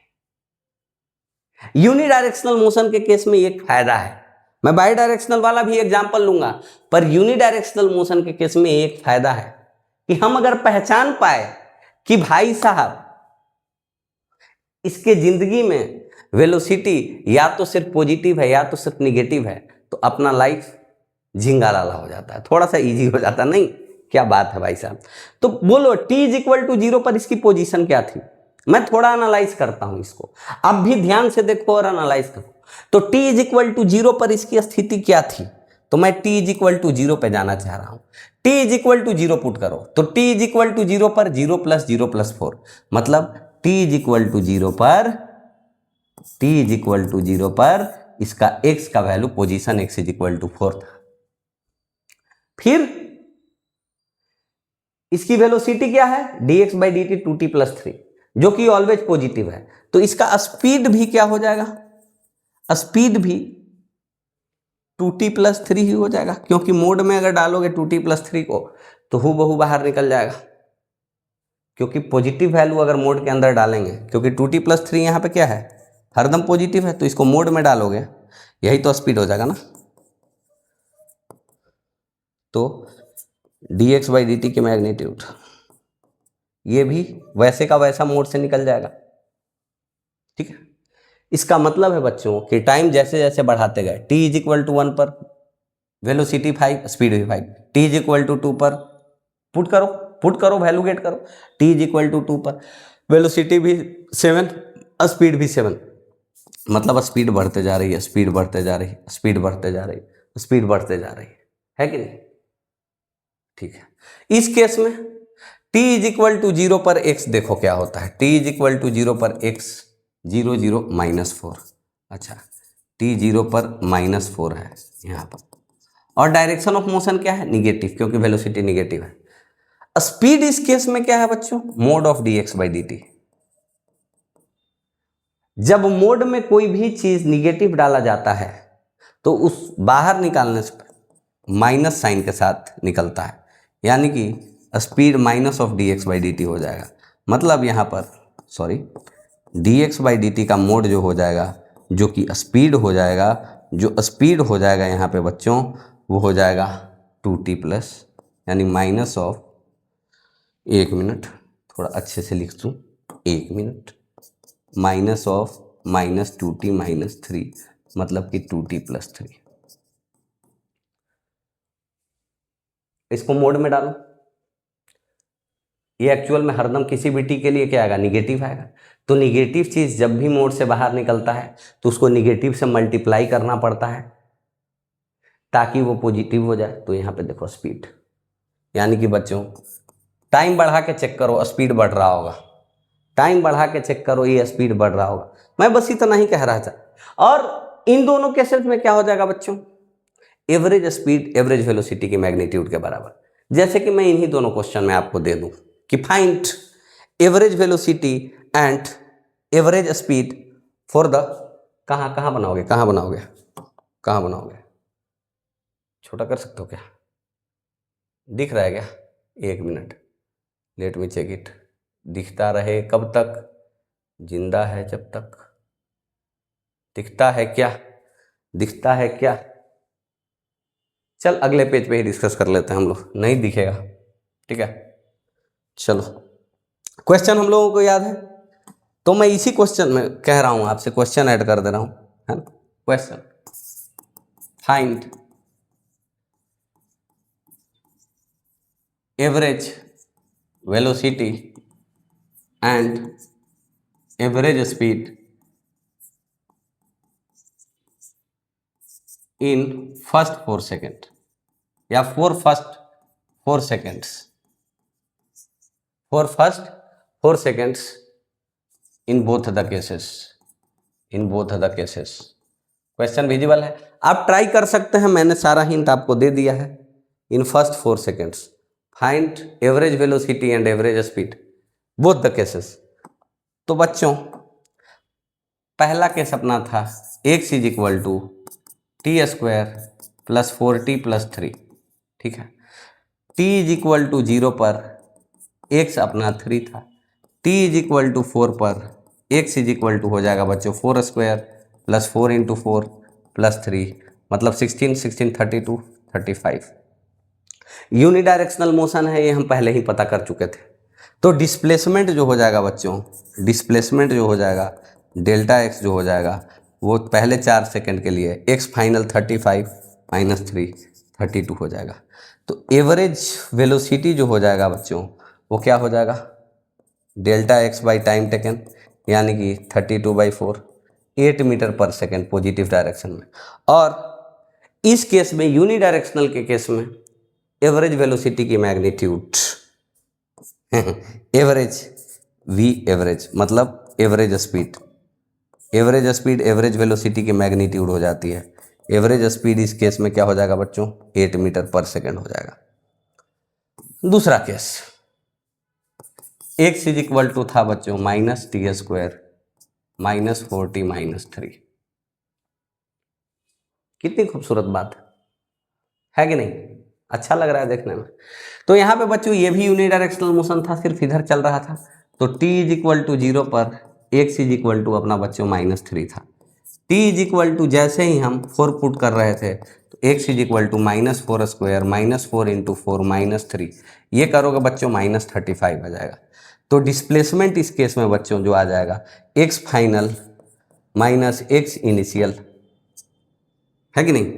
यूनिडायरेक्शनल मोशन के केस में एक फायदा है, मैं बाई डायरेक्शनल वाला भी एग्जांपल लूंगा, पर यूनिडायरेक्शनल मोशन के केस में एक फायदा है कि हम अगर पहचान पाए कि भाई साहब इसके जिंदगी में वेलोसिटी या तो सिर्फ पॉजिटिव है या तो सिर्फ निगेटिव है, तो अपना लाइफ झिंगा लाला हो जाता है, थोड़ा सा इजी हो जाता, नहीं क्या बात है भाई साहब। तो बोलो t = 0 पर इसकी पोजीशन क्या थी, मैं थोड़ा एनालाइज करता हूं इसको, अब भी ध्यान से देखो और एनालाइज करो। तो t = 0 पर इसकी स्थिति क्या थी, तो मैं t = 0 पे जाना चाह रहा हूं। t = 0 पुट करो तो t = 0 पर 0 + 0 + 4, मतलब t = 0 पर, t = 0 पर इसका x का वैल्यू पोजीशन x = 4 था। फिर इसकी वेलोसिटी क्या है, dx/dt 2t + 3, जो कि ऑलवेज पॉजिटिव है, तो इसका स्पीड भी क्या हो जाएगा, स्पीड भी 2t + 3 ही हो जाएगा, क्योंकि मोड में अगर डालोगे 2t + 3 को तो हूबहू बाहर निकल जाएगा, क्योंकि पॉजिटिव वैल्यू अगर मोड के अंदर डालेंगे, क्योंकि 2t + 3 यहाँ पे क्या है, हरदम पॉजिटिव है, तो इसको मोड में डालोगे यही तो स्पीड हो जाएगा ना। तो dx/dt की मैग्नीट्यूड ये भी वैसे का वैसा मोड से निकल जाएगा, ठीक है। इसका मतलब है बच्चों कि टाइम जैसे जैसे बढ़ाते गए, t = 1 पर वेलोसिटी 5, स्पीड भी 5, t = 2 पर पुट करो पुट करो, वैल्यू गेट करो। t इज इक्वल टू 2 पर वेलोसिटी भी 7, स्पीड भी 7, मतलब स्पीड बढ़ते जा रही है, स्पीड बढ़ते जा रही है, स्पीड बढ़ते जा रही है, स्पीड बढ़ते जा रही है कि नहीं? ठीक है। इस केस में t इज इक्वल टू 0 पर x देखो क्या होता है, t इज इक्वल टू 0 पर x 0 0 -4। अच्छा, t 0 पर -4 है यहाँ पर, और डायरेक्शन ऑफ मोशन क्या है? निगेटिव, क्योंकि वेलोसिटी निगेटिव है। स्पीड इस केस में क्या है बच्चों? Mode of dx by dt। जब मोड में कोई भी चीज निगेटिव डाला जाता है तो उस बाहर निकालने से माइनस साइन के साथ निकलता है, यानी कि speed minus of dx by dt हो जाएगा। मतलब यहाँ पर dx बाई dt का मोड जो हो जाएगा, जो कि स्पीड हो जाएगा, जो स्पीड हो जाएगा यहाँ पे बच्चों, वो हो जाएगा 2t प्लस, यानी माइनस ऑफ, 1 मिनट थोड़ा अच्छे से लिख दूँ, 1 मिनट, माइनस ऑफ -2t -3, मतलब कि 2t प्लस 3। इसको मोड में डालो, ये एक्चुअल में हरदम किसी भी टी के लिए क्या आएगा? निगेटिव आएगा। तो निगेटिव चीज जब भी मोड से बाहर निकलता है तो उसको निगेटिव से मल्टीप्लाई करना पड़ता है ताकि वो पॉजिटिव हो जाए। तो यहाँ पे देखो स्पीड, यानी कि बच्चों टाइम बढ़ा के चेक करो, स्पीड बढ़ रहा होगा, टाइम बढ़ा के चेक करो, ये स्पीड बढ़ रहा होगा। मैं बस इतना ही कह रहा था। और इन दोनों केसेस में क्या हो जाएगा बच्चों? एवरेज स्पीड एवरेज वेलोसिटी की मैग्नीट्यूड के बराबर। जैसे कि मैं इन्हीं दोनों क्वेश्चन में आपको दे दूं कि find average velocity and average speed for the, कहाँ बनाओगे, कहाँ बनाओगे? छोटा कर सकते हो क्या? दिख रहा है क्या? 1 minute, let me check it. दिखता रहे कब तक? जिंदा है जब तक। दिखता है क्या? दिखता है क्या? चल अगले पेज पे ही डिस्कस कर लेते हैं हम लोग, नहीं दिखेगा, ठीक है। चलो, क्वेश्चन हम लोगों को याद है, तो मैं इसी क्वेश्चन में कह रहा हूं, आपसे क्वेश्चन ऐड कर दे रहा हूं, है ना। Question, find average velocity and average speed in first 4 second, या first 4 seconds, for first 4 seconds in both the cases, in both the cases. Question visible है, आप ट्राई कर सकते हैं, मैंने सारा हिंट आपको दे दिया है। In first 4 seconds find average velocity and average speed both the cases. तो बच्चों पहला केस अपना था x is equal to t² plus 4t plus 3, ठीक है। t इज इक्वल टू 0 पर x अपना 3 था, t इज इक्वल टू 4 पर x इज इक्वल टू हो जाएगा बच्चों 4² प्लस 4 इंटू 4 प्लस 3, मतलब 16 32 35। यूनिडायरेक्शनल मोशन है, ये हम पहले ही पता कर चुके थे। तो डिस्प्लेसमेंट जो हो जाएगा बच्चों, डिस्प्लेसमेंट जो हो जाएगा, डेल्टा x जो हो जाएगा, वो पहले 4 सेकंड के लिए x फाइनल 35 माइनस 3 32 हो जाएगा। तो एवरेज वेलोसिटी जो हो जाएगा बच्चों, वो क्या हो जाएगा? Delta x by time taken, यानी कि 32/4, 8 मीटर पर सेकेंड पॉजिटिव डायरेक्शन में। और इस केस में यूनिडायरेक्शनल के केस में एवरेज वेलोसिटी की मैग्नीट्यूड एवरेज v एवरेज, मतलब average speed, average speed average velocity की मैग्नीट्यूड हो जाती है। एवरेज स्पीड इस केस में क्या हो जाएगा बच्चों? 8 मीटर पर सेकेंड हो जाएगा। दूसरा case, x is equal to था बच्चों -t² माइनस 4t माइनस 3। कितनी खूबसूरत बात है कि नहीं? अच्छा लग रहा है देखने में। तो यहाँ पे बच्चों ये भी यूनिडायरेक्शनल मोशन था, सिर्फ इधर चल रहा था। तो t इज इक्वल टू 0 पर x इज इक्वल टू अपना बच्चों -3 था। t इज इक्वल टू जैसे ही हम 4 पुट कर रहे थे तो x is equal to -4² minus 4 into 4 minus 3, ये करोगे बच्चों -35 आ जाएगा। तो डिस्प्लेसमेंट इस केस में बच्चों जो आ जाएगा x final minus x initial, है कि नहीं।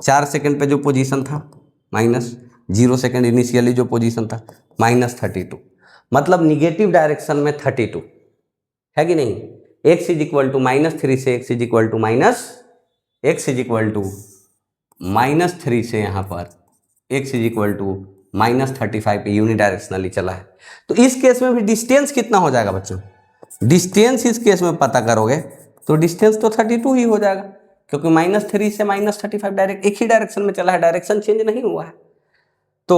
4 सेकंड पे जो पोजीशन था माइनस 0 सेकंड इनिशियली जो पोजीशन था, -32, मतलब निगेटिव डायरेक्शन में 32 है कि नहीं। x इज इक्वल टू -3 से x इज इक्वल टू -3 से यहाँ पर x इज इक्वल टू -35 पे यूनिडायरेक्शनली चला है। तो इस केस में भी डिस्टेंस कितना हो जाएगा बच्चों, डिस्टेंस इस केस में पता करोगे तो डिस्टेंस तो 32 ही हो जाएगा, क्योंकि -3 से -35 डायरेक्ट एक ही डायरेक्शन में चला है, डायरेक्शन चेंज नहीं हुआ है। तो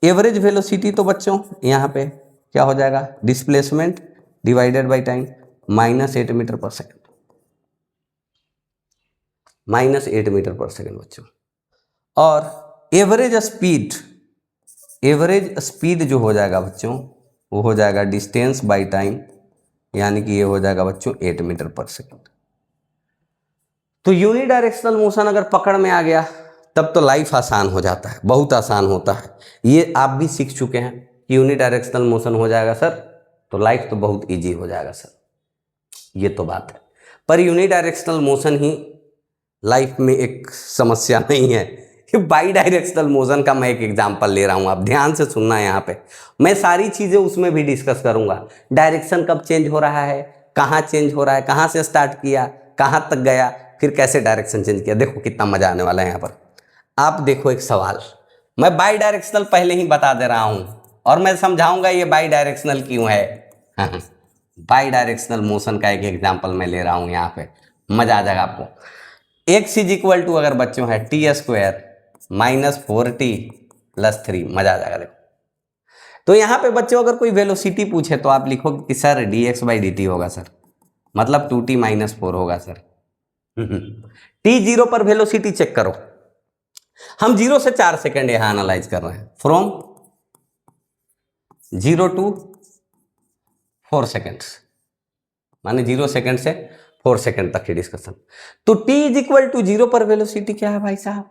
एवरेज वेलोसिटी तो बच्चों यहाँ पे क्या हो जाएगा, displacement divided by time -8 metre पर सेकेंड, -8 मीटर पर सेकेंड बच्चों। और एवरेज स्पीड जो हो जाएगा बच्चों वो हो जाएगा डिस्टेंस बाई टाइम, यानी कि ये हो जाएगा बच्चों 8 मीटर पर सेकेंड। तो यूनिडायरेक्शनल मोशन अगर पकड़ में आ गया तब तो लाइफ आसान हो जाता है, बहुत आसान होता है। ये आप भी सीख चुके हैं कि यूनिडायरेक्शनल मोशन हो जाएगा सर तो लाइफ तो बहुत इजी हो जाएगा सर, ये तो बात है। पर यूनिडायरेक्शनल मोशन ही लाइफ में एक समस्या नहीं है। बाई डायरेक्शनल मोशन का मैं एक एग्जांपल ले रहा हूँ, आप ध्यान से सुनना है। यहाँ पे मैं सारी चीज़ें उसमें भी डिस्कस करूँगा, डायरेक्शन कब चेंज हो रहा है, कहाँ चेंज हो रहा है, कहाँ से स्टार्ट किया, कहाँ तक गया, फिर कैसे डायरेक्शन चेंज किया। देखो कितना मजा आने वाला है यहाँ पर। आप देखो एक सवाल, मैं बाई डायरेक्शनल पहले ही बता दे रहा हूँ और मैं समझाऊंगा ये बाई डायरेक्शनल क्यों है। बाई डायरेक्शनल मोशन का एक एग्जाम्पल मैं ले रहा हूँ, यहाँ पे मजा आ जाएगा आपको। x इज इक्वल टू अगर बच्चों है t² -4t + 3, मजा आ जाएगा। देखो तो यहाँ पे बच्चों अगर कोई वेलोसिटी पूछे तो आप लिखोगे कि सर dx/dt होगा सर, मतलब 2t - 4 होगा सर। t0 पर वेलोसिटी चेक करो, हम 0 से 4 सेकंड यहां एनालाइज कर रहे हैं, फ्रॉम 0 to 4 सेकेंड्स, माने 0 सेकंड से 4 सेकंड तक की डिस्कशन। तो t इज इक्वल टू 0 पर वेलोसिटी क्या है भाई साहब,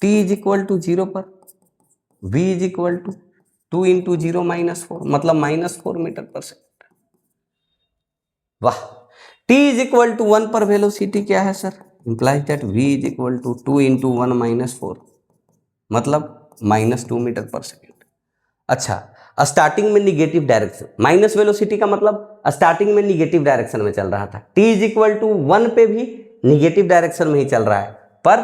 t इज इक्वल टू 0 पर v इज इक्वल टू 2 × 0 - 4, मतलब -4 मीटर पर सेकंड। वाह। t इज इक्वल टू 1 पर वेलोसिटी क्या है sir, implies that v is equal to 2 × 1 - 4, मतलब -2 मीटर पर सेकेंड। अच्छा, स्टार्टिंग में निगेटिव डायरेक्शन, माइनस वेलोसिटी का मतलब स्टार्टिंग में निगेटिव डायरेक्शन में चल रहा था, t इज इक्वल टू 1 पे भी निगेटिव डायरेक्शन में ही चल रहा है, पर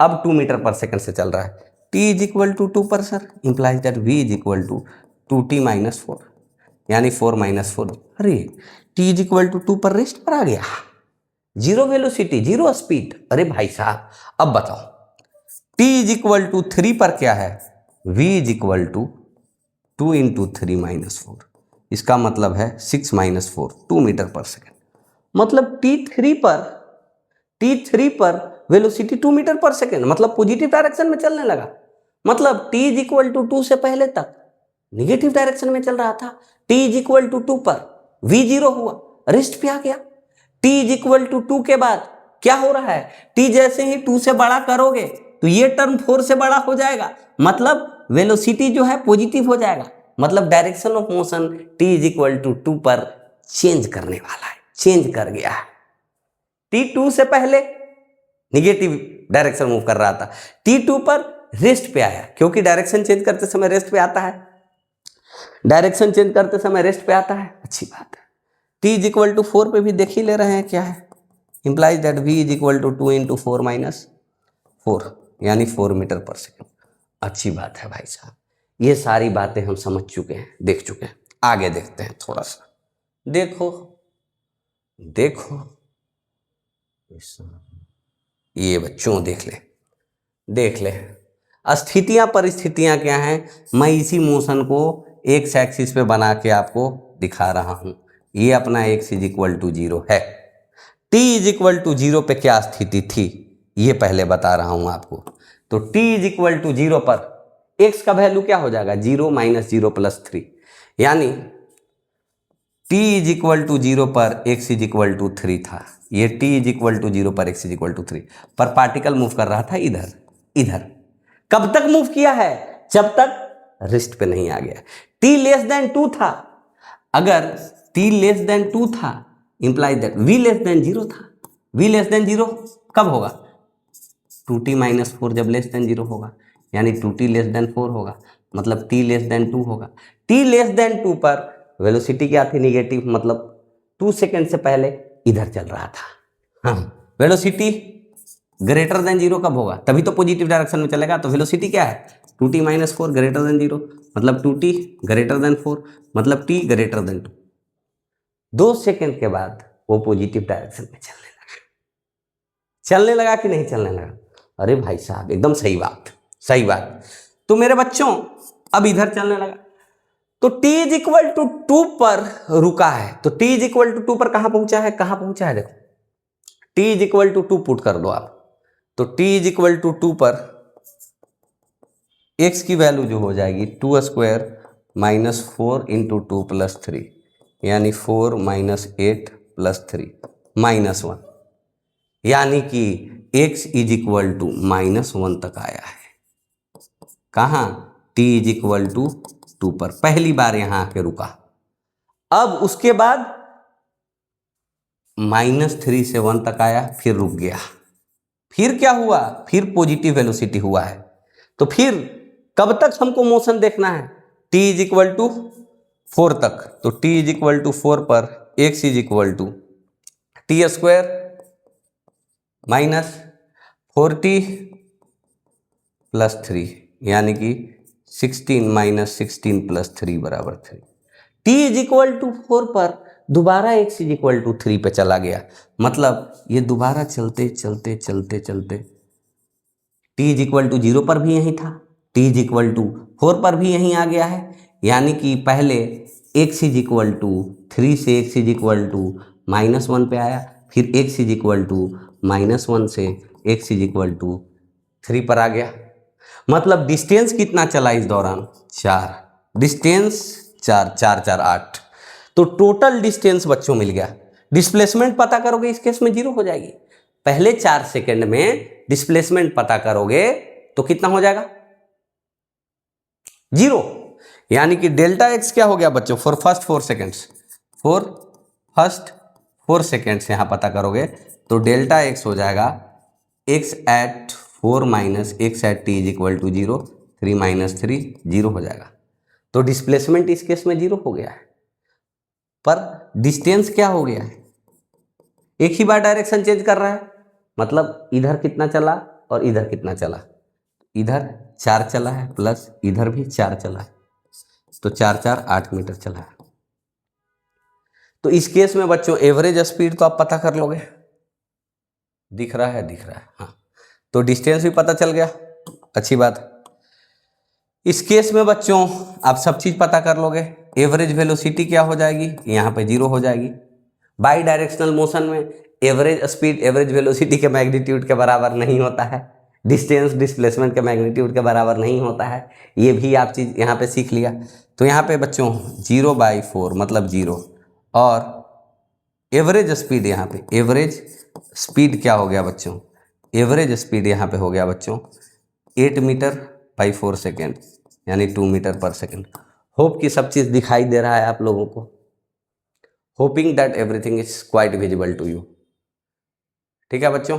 अब 2 मीटर पर सेकंड से चल रहा है। t इज इक्वल टू 2 पर sir, implies that v is equal to 2t - 4, यानी 4 - 4। अरे t इज इक्वल टू 2 पर रेस्ट पर आ गया, जीरो वेलोसिटी, जीरो स्पीड। अरे भाई साहब अब बताओ, t इज इक्वल टू 3 पर क्या है, v इज इक्वल टू 2 × 3 - 4, इसका मतलब है 6 - 4, 2 मीटर पर सेकेंड। मतलब t3 पर वेलोसिटी 2 मीटर पर सेकेंड, मतलब पॉजिटिव डायरेक्शन में चलने लगा। मतलब t इज इक्वल टू 2 से पहले तक निगेटिव डायरेक्शन में चल रहा था, t इज इक्वल टू 2 पर v 0 हुआ, रेस्ट पे आ गया। t इज इक्वल टू 2 के बाद क्या हो रहा है, t जैसे ही 2 से बड़ा करोगे तो ये टर्म 4 से बड़ा हो जाएगा, मतलब वेलोसिटी जो है पॉजिटिव हो जाएगा, मतलब direction of motion t is equal to 2 पर चेंज करने वाला है, चेंज कर गया है। t 2 से पहले निगेटिव डायरेक्शन मूव कर रहा था, t 2 पर रेस्ट पे आया, क्योंकि डायरेक्शन चेंज करते समय रेस्ट पे आता है, डायरेक्शन चेंज करते समय रेस्ट पे आता है, अच्छी बात है। t इज इक्वल टू 4 पे भी देख ही ले रहे हैं क्या है, implies that v is equal to 2 × 4 - 4, यानी 4 मीटर पर सेकेंड। अच्छी बात है भाई साहब, ये सारी बातें हम समझ चुके हैं, देख चुके हैं। आगे देखते हैं थोड़ा सा, देखो ये बच्चों देख ले स्थितियां परिस्थितियां क्या हैं, मैं इसी मोशन को एक्स एक्सिस पे बना के आपको दिखा रहा हूं। ये अपना x इज इक्वल टू 0 है, t इज इक्वल टू 0 पे क्या स्थिति थी ये पहले बता रहा हूं आपको। तो t इज इक्वल टू 0 पर x का वैल्यू क्या हो जाएगा, 0 - 0 + 3, यानी t इज इक्वल टू 0 पर x इज इक्वल टू 3 था। ये t इज इक्वल टू 0 पर x इज इक्वल टू 3 पर पार्टिकल मूव कर रहा था इधर। कब तक मूव किया है, जब तक रेस्ट पे नहीं आ गया। t लेस देन 2 था, अगर t लेस देन 2 था implies that v less than 0 था। v लेस देन 0 कब होगा, 2t - 4 जब लेस देन 0 होगा, यानी 2t लेस देन 4 होगा। मतलब t लेस देन 2 होगा। t लेस देन 2 पर वेलोसिटी क्या थी, निगेटिव, मतलब 2 सेकेंड से पहले इधर चल रहा था। हाँ, वेलोसिटी ग्रेटर देन 0 कब होगा, तभी तो पॉजिटिव डायरेक्शन में चलेगा। तो वेलोसिटी क्या है, 2t माइनस 4 ग्रेटर देन 0, मतलब 2t ग्रेटर देन 4, मतलब t ग्रेटर देन 2। 2 सेकेंड के बाद वो पॉजिटिव डायरेक्शन में चलने लगा कि नहीं चलने लगा? अरे भाई साहब, एकदम सही बात, सही बात। तो मेरे बच्चों अब इधर चलने लगा, तो t इज इक्वल टू 2 पर रुका है। तो t इज इक्वल टू 2 पर कहां पहुंचा है, कहां पहुंचा है, देखो t is equal to 2 put कर दो आप। तो t इज इक्वल टू 2 पर x की वैल्यू जो हो जाएगी 2 स्क्वायर माइनस 4 इंटू 2 प्लस 3, यानी 4 माइनस 8 प्लस 3 माइनस 1, यानी कि x इज इक्वल टू -1 तक आया है। कहाँ, t इज इक्वल टू 2 पर पहली बार यहां आके रुका। अब उसके बाद -3 से 1 तक आया, फिर रुक गया। फिर क्या हुआ, फिर पॉजिटिव वेलोसिटी हुआ है। तो फिर कब तक हमको मोशन देखना है, t इज इक्वल टू 4 तक। तो t इज इक्वल टू 4 पर x is equal to T square minus 4t plus 3, यानी कि 16 माइनस 16 प्लस 3 बराबर 3। t इज इक्वल टू 4 पर दोबारा x इज इक्वल टू 3 पे चला गया, मतलब ये दोबारा चलते चलते चलते चलते t इज इक्वल टू 0 पर भी यही था, t इज इक्वल टू 4 पर भी यहीं आ गया है। यानी कि पहले x इज इक्वल टू 3 से x इज इक्वल टू -1 पे आया, फिर x इज इक्वल टू -1 से x इज इक्वल टू 3 पर आ गया। मतलब डिस्टेंस कितना चला इस दौरान, 4, डिस्टेंस 4 4 4 8। तो टोटल डिस्टेंस बच्चों मिल गया। डिस्प्लेसमेंट पता करोगे इस केस में 0 हो जाएगी। पहले 4 सेकंड में डिस्प्लेसमेंट पता करोगे तो कितना हो जाएगा, 0। यानी कि डेल्टा एक्स क्या हो गया बच्चों, for first 4 seconds, for first 4 seconds यहां पता करोगे तो डेल्टा एक्स हो जाएगा x at 4 minus x at t is equal to 0, 3 minus 3 0 हो जाएगा। तो डिस्प्लेसमेंट इस केस में 0 हो गया है, पर डिस्टेंस क्या हो गया है, एक ही बार डायरेक्शन चेंज कर रहा है। मतलब इधर कितना चला और इधर कितना चला, इधर 4 चला है प्लस इधर भी 4 चला है, तो 4 4 8 मीटर चला है। तो इस केस में बच्चों एवरेज स्पीड तो आप पता कर लोगे, दिख रहा है, दिख रहा है, हाँ। तो डिस्टेंस भी पता चल गया, अच्छी बात। इस केस में बच्चों आप सब चीज पता कर लोगे। एवरेज वेलोसिटी क्या हो जाएगी, यहाँ पे 0 हो जाएगी। बाई डायरेक्शनल मोशन में एवरेज स्पीड एवरेज वेलोसिटी के मैग्नीट्यूड के बराबर नहीं होता है, डिस्टेंस डिस्प्लेसमेंट के मैग्नीट्यूड के बराबर नहीं होता है। ये भी आप चीज़ यहाँ पे सीख लिया। तो यहाँ पे बच्चों 0/4 मतलब 0, और एवरेज स्पीड यहाँ पे, एवरेज स्पीड क्या हो गया बच्चों, एवरेज स्पीड यहाँ पे हो गया बच्चों 8 मीटर/4 सेकेंड, यानी 2 मीटर पर सेकेंड। होप कि सब चीज़ दिखाई दे रहा है आप लोगों को। Hoping that everything is quite visible to you. ठीक है बच्चों,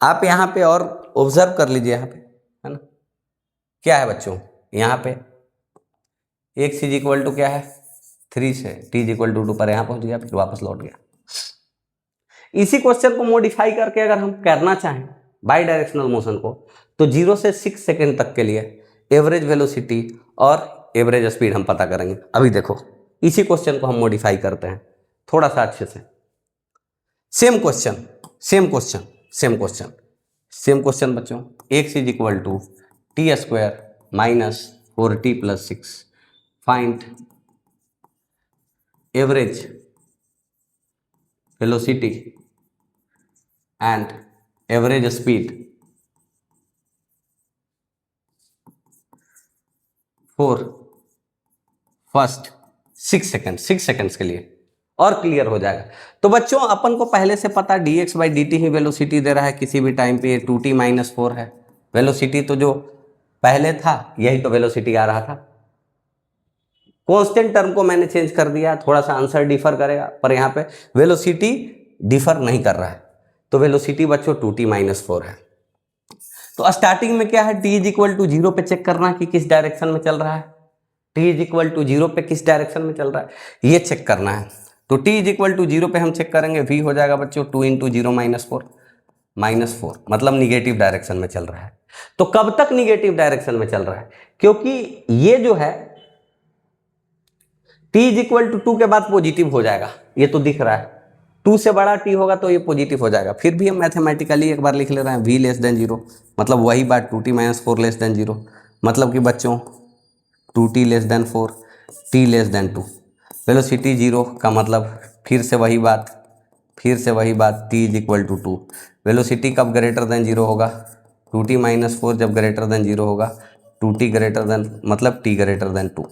आप यहाँ पे और ऑब्जर्व कर लीजिए, यहाँ पे है ना, क्या है बच्चों, यहाँ पे x इज इक्वल टू क्या है 3 से t इज इक्वल टू 2 पर यहाँ पहुंच गया, फिर वापस लौट गया। इसी क्वेश्चन को मॉडिफाई करके अगर हम करना चाहें बाई डायरेक्शनल मोशन को, तो 0 से 6 सेकेंड तक के लिए एवरेज वेलोसिटी और एवरेज स्पीड हम पता करेंगे। अभी देखो इसी क्वेश्चन को हम मॉडिफाई करते हैं थोड़ा सा अच्छे से। Same question same question same question same question बच्चों, x is equal to T square minus 4t plus 6, find average velocity and average speed for first 6 seconds के लिए, और क्लियर हो जाएगा। तो बच्चों अपन को पहले से पता dx/dt ही वेलोसिटी दे रहा है किसी भी टाइम पे, 2t माइनस 4 है वेलोसिटी, तो जो पहले था यही तो वेलोसिटी आ रहा था। कांस्टेंट टर्म को मैंने चेंज कर दिया, थोड़ा सा आंसर डिफर करेगा, पर यहाँ पे वेलोसिटी डिफर नहीं कर रहा है। तो वेलोसिटी बच्चों 2t माइनस 4 है। तो स्टार्टिंग में क्या है, t इज इक्वल टू 0 पे चेक करना कि किस डायरेक्शन में चल रहा है, t इज इक्वल टू 0 पे किस डायरेक्शन में चल रहा है ये चेक करना है। तो t इज इक्वल टू 0 पे हम चेक करेंगे, v हो जाएगा बच्चों 2 इंटू 0 -4 मतलब निगेटिव डायरेक्शन में चल रहा है। तो कब तक निगेटिव डायरेक्शन में चल रहा है, क्योंकि ये जो है t इज इक्वल टू 2 के बाद पॉजिटिव हो जाएगा, ये तो दिख रहा है, 2 से बड़ा t होगा तो ये पॉजिटिव हो जाएगा। फिर भी हम मैथमेटिकली एक बार लिख ले रहे हैं v लेस देन 0, मतलब वही बात 2t - 4 लेस देन 0, मतलब कि बच्चों 2t less than 4, t less than 2, velocity 0 का मतलब फिर से वही बात t is equal to 2, velocity कब ग्रेटर देन 0 होगा, 2t - 4 जब ग्रेटर देन 0 होगा, 2t ग्रेटर देन मतलब t ग्रेटर देन 2।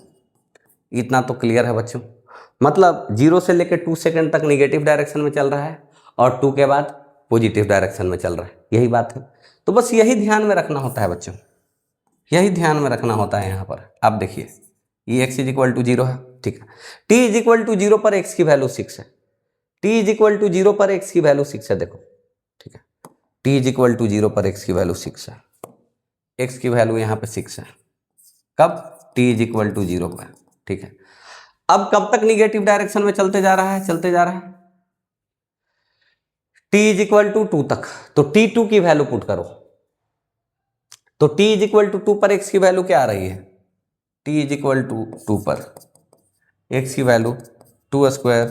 इतना तो क्लियर है बच्चों, मतलब 0 से लेकर 2 सेकंड तक निगेटिव डायरेक्शन में चल रहा है और 2 के बाद पॉजिटिव डायरेक्शन में चल रहा है, यही बात है। तो बस यही ध्यान में रखना होता है बच्चों, यही ध्यान में रखना होता है। यहाँ पर आप देखिए ये x इज इक्वल टू 0 है, ठीक है, t इज इक्वल टू 0 पर x की वैल्यू 6 है, t इज इक्वल टू 0 पर x की वैल्यू 6 है, देखो ठीक है, t इज इक्वल टू 0 पर x की वैल्यू 6 है, x की वैल्यू यहाँ पे 6 है, कब, t इज इक्वल टू 0 पर, ठीक है। अब कब तक निगेटिव डायरेक्शन में चलते जा रहा है, t इज इक्वल टू 2 तक, तो t2 की वैल्यू पुट करो, तो t इज इक्वल टू 2 पर x की वैल्यू क्या आ रही है, t इज इक्वल टू 2 पर x की वैल्यू 2 स्क्वायर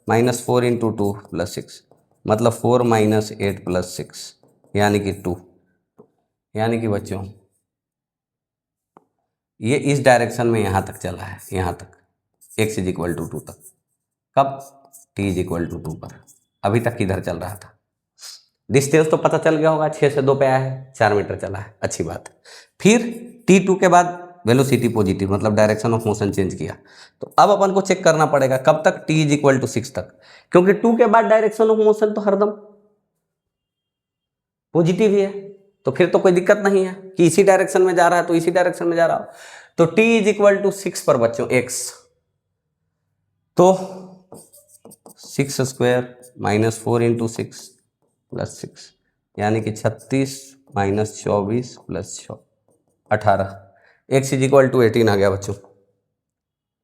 -4 इंटू 2 प्लस 6, मतलब 4 - 8 प्लस 6 यानी कि 2, यानी कि बच्चों ये इस डायरेक्शन में यहाँ तक चला है, यहाँ तक x इज इक्वल टू 2 तक, कब, t इज इक्वल टू 2 पर, अभी तक किधर चल रहा था, डिस्टेंस तो पता चल गया होगा, 6 से 2 पे आया है, 4 मीटर चला है, अच्छी बात है। फिर t2 के बाद वेलोसिटी पॉजिटिव मतलब डायरेक्शन ऑफ मोशन चेंज किया, तो अब अपन को चेक करना पड़ेगा कब तक, t इज इक्वल टू 6 तक, क्योंकि 2 के बाद डायरेक्शन ऑफ मोशन तो हरदम पॉजिटिव ही है, तो फिर तो कोई दिक्कत नहीं है कि इसी डायरेक्शन में जा रहा है तो इसी डायरेक्शन में जा रहा हो। तो t इज इक्वल टू 6 पर बच्चों x, तो 6 स्क्वायर -4 इंटू 6 प्लस 6 यानी कि 36 - 24 plus 18, x is equal to 18 आ गया बच्चों,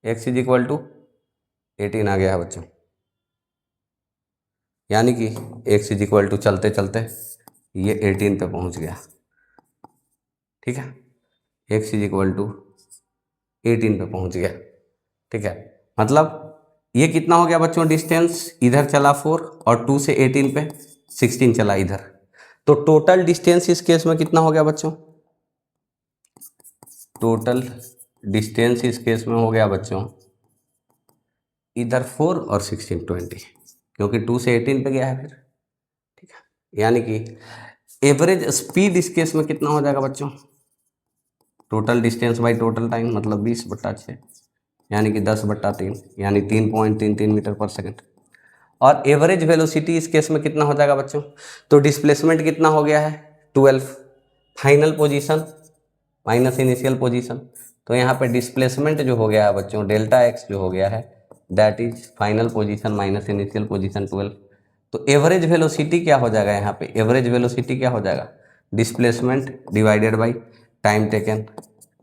x इज इक्वल टू 18 आ गया है बच्चों, यानी कि x इज इक्वल टू चलते चलते ये 18 पे पहुंच गया, ठीक है, x इज इक्वल टू 18 पे पहुंच गया, ठीक है, मतलब ये कितना हो गया बच्चों, डिस्टेंस इधर चला 4 और 2 से 18 पे 16 चला इधर, तो टोटल डिस्टेंस इस केस में कितना हो गया बच्चों, टोटल डिस्टेंस इस केस में हो गया बच्चों इधर 4 और 16 20, क्योंकि 2 से 18 पे गया है फिर, ठीक है, यानी कि एवरेज स्पीड इस केस में कितना हो जाएगा बच्चों, total distance by total time मतलब 20/6 यानी कि 10/3 यानी 3.33 मीटर पर सेकंड, और एवरेज वेलोसिटी इस केस में कितना हो जाएगा बच्चों, तो डिस्प्लेसमेंट कितना हो गया है 12, final position minus initial position, तो यहाँ पे डिस्प्लेसमेंट जो हो गया है बच्चों डेल्टा x जो हो गया है that is final position minus initial position 12, तो एवरेज वेलोसिटी क्या हो जाएगा, यहाँ पे एवरेज वेलोसिटी क्या हो जाएगा, displacement divided by time taken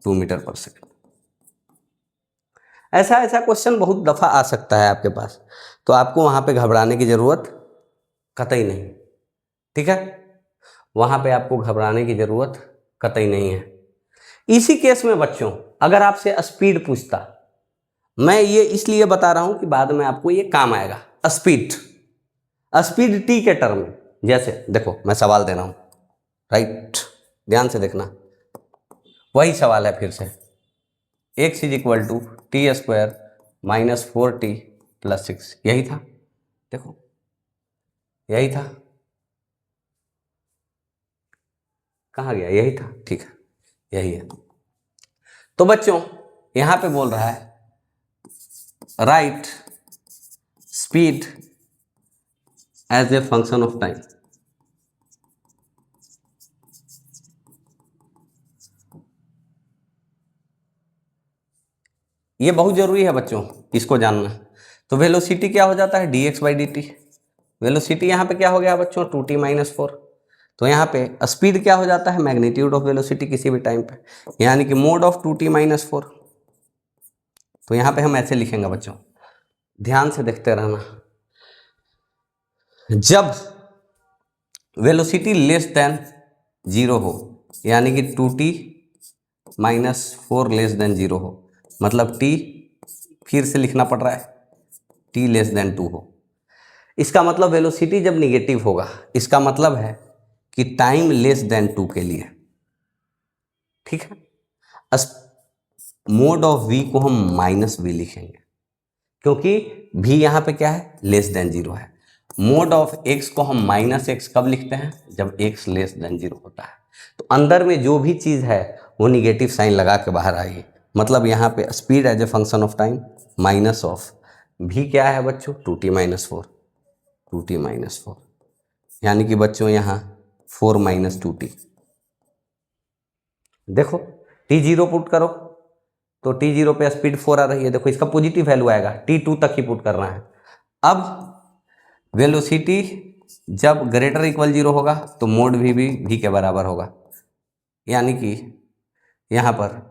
2 metre पर सेकंड। ऐसा ऐसा क्वेश्चन बहुत दफ़ा आ सकता है आपके पास, तो आपको वहाँ पे घबराने की ज़रूरत कतई नहीं, ठीक है, वहाँ पे आपको घबराने की ज़रूरत कतई नहीं है। इसी केस में बच्चों अगर आपसे स्पीड पूछता, मैं ये इसलिए बता रहा हूँ कि बाद में आपको ये काम आएगा, स्पीड टी के टर्म में, जैसे देखो मैं सवाल दे रहा हूँ, राइट, ध्यान से देखना, वही सवाल है फिर से, x is equal to T square -4t plus 6, यही था, देखो यही था, कहाँ गया, यही था, ठीक है, यही है। तो बच्चों यहां पे बोल रहा है right speed as a function of time, ये बहुत जरूरी है बच्चों इसको जानना। तो वेलोसिटी क्या हो जाता है dx/dt, वेलोसिटी यहाँ पे क्या हो गया बच्चों 2t - 4, तो यहाँ पे स्पीड क्या हो जाता है, मैग्नीट्यूड ऑफ वेलोसिटी किसी भी टाइम पे, यानी कि मोड ऑफ 2t - 4। तो यहाँ पे हम ऐसे लिखेंगे बच्चों, ध्यान से देखते रहना। जब वेलोसिटी लेस देन 0 हो, यानी कि 2t - 4 लेस देन 0 हो, मतलब t, फिर से लिखना पड़ रहा है, t लेस देन 2 हो, इसका मतलब वेलोसिटी जब निगेटिव होगा, इसका मतलब है कि टाइम लेस देन 2 के लिए, ठीक है। मोड ऑफ v को हम -v लिखेंगे, क्योंकि v यहाँ पे क्या है, लेस देन 0 है। मोड ऑफ x को हम -x कब लिखते हैं, जब x लेस देन 0 होता है। तो अंदर में जो भी चीज़ है वो निगेटिव साइन लगा के बाहर आएगी, मतलब यहाँ पे speed as a function of time minus of v क्या है बच्चों, 2t - 4, 2t - 4, यानी कि बच्चों यहाँ 4 - 2t। देखो t0 पुट करो तो t0 पे स्पीड 4 आ रही है, देखो इसका पॉजिटिव वैल्यू आएगा, t2 तक ही पुट करना है। अब वेलोसिटी जब ग्रेटर इक्वल 0 होगा तो मोड भी v के बराबर होगा, यानी कि यहाँ पर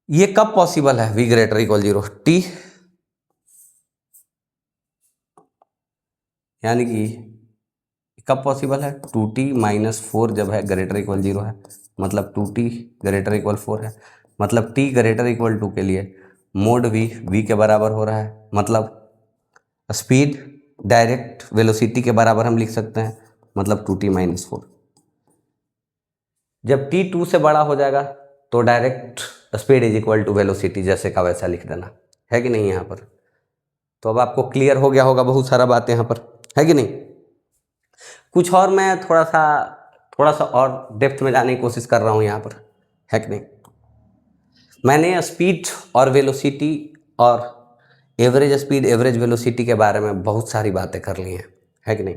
ये कब पॉसिबल है, v ग्रेटर इक्वल 0, t, यानी कि कब पॉसिबल है, 2t - 4 जब है ग्रेटर इक्वल 0 है, मतलब 2t ग्रेटर इक्वल 4 है, मतलब t ग्रेटर इक्वल 2 के लिए मोड v के बराबर हो रहा है, मतलब स्पीड डायरेक्ट वेलोसिटी के बराबर हम लिख सकते हैं, मतलब 2t - 4। जब t 2 से बड़ा हो जाएगा तो direct speed is equal to velocity, जैसे का वैसा लिख देना, है कि नहीं यहाँ पर। तो अब आपको क्लियर हो गया होगा बहुत सारा बात यहाँ पर, है कि नहीं। कुछ और मैं थोड़ा सा और डेप्थ में जाने की कोशिश कर रहा हूँ यहाँ पर, है कि नहीं। मैंने स्पीड और वेलोसिटी और एवरेज स्पीड एवरेज वेलोसिटी के बारे में बहुत सारी बातें कर ली हैं, है कि नहीं।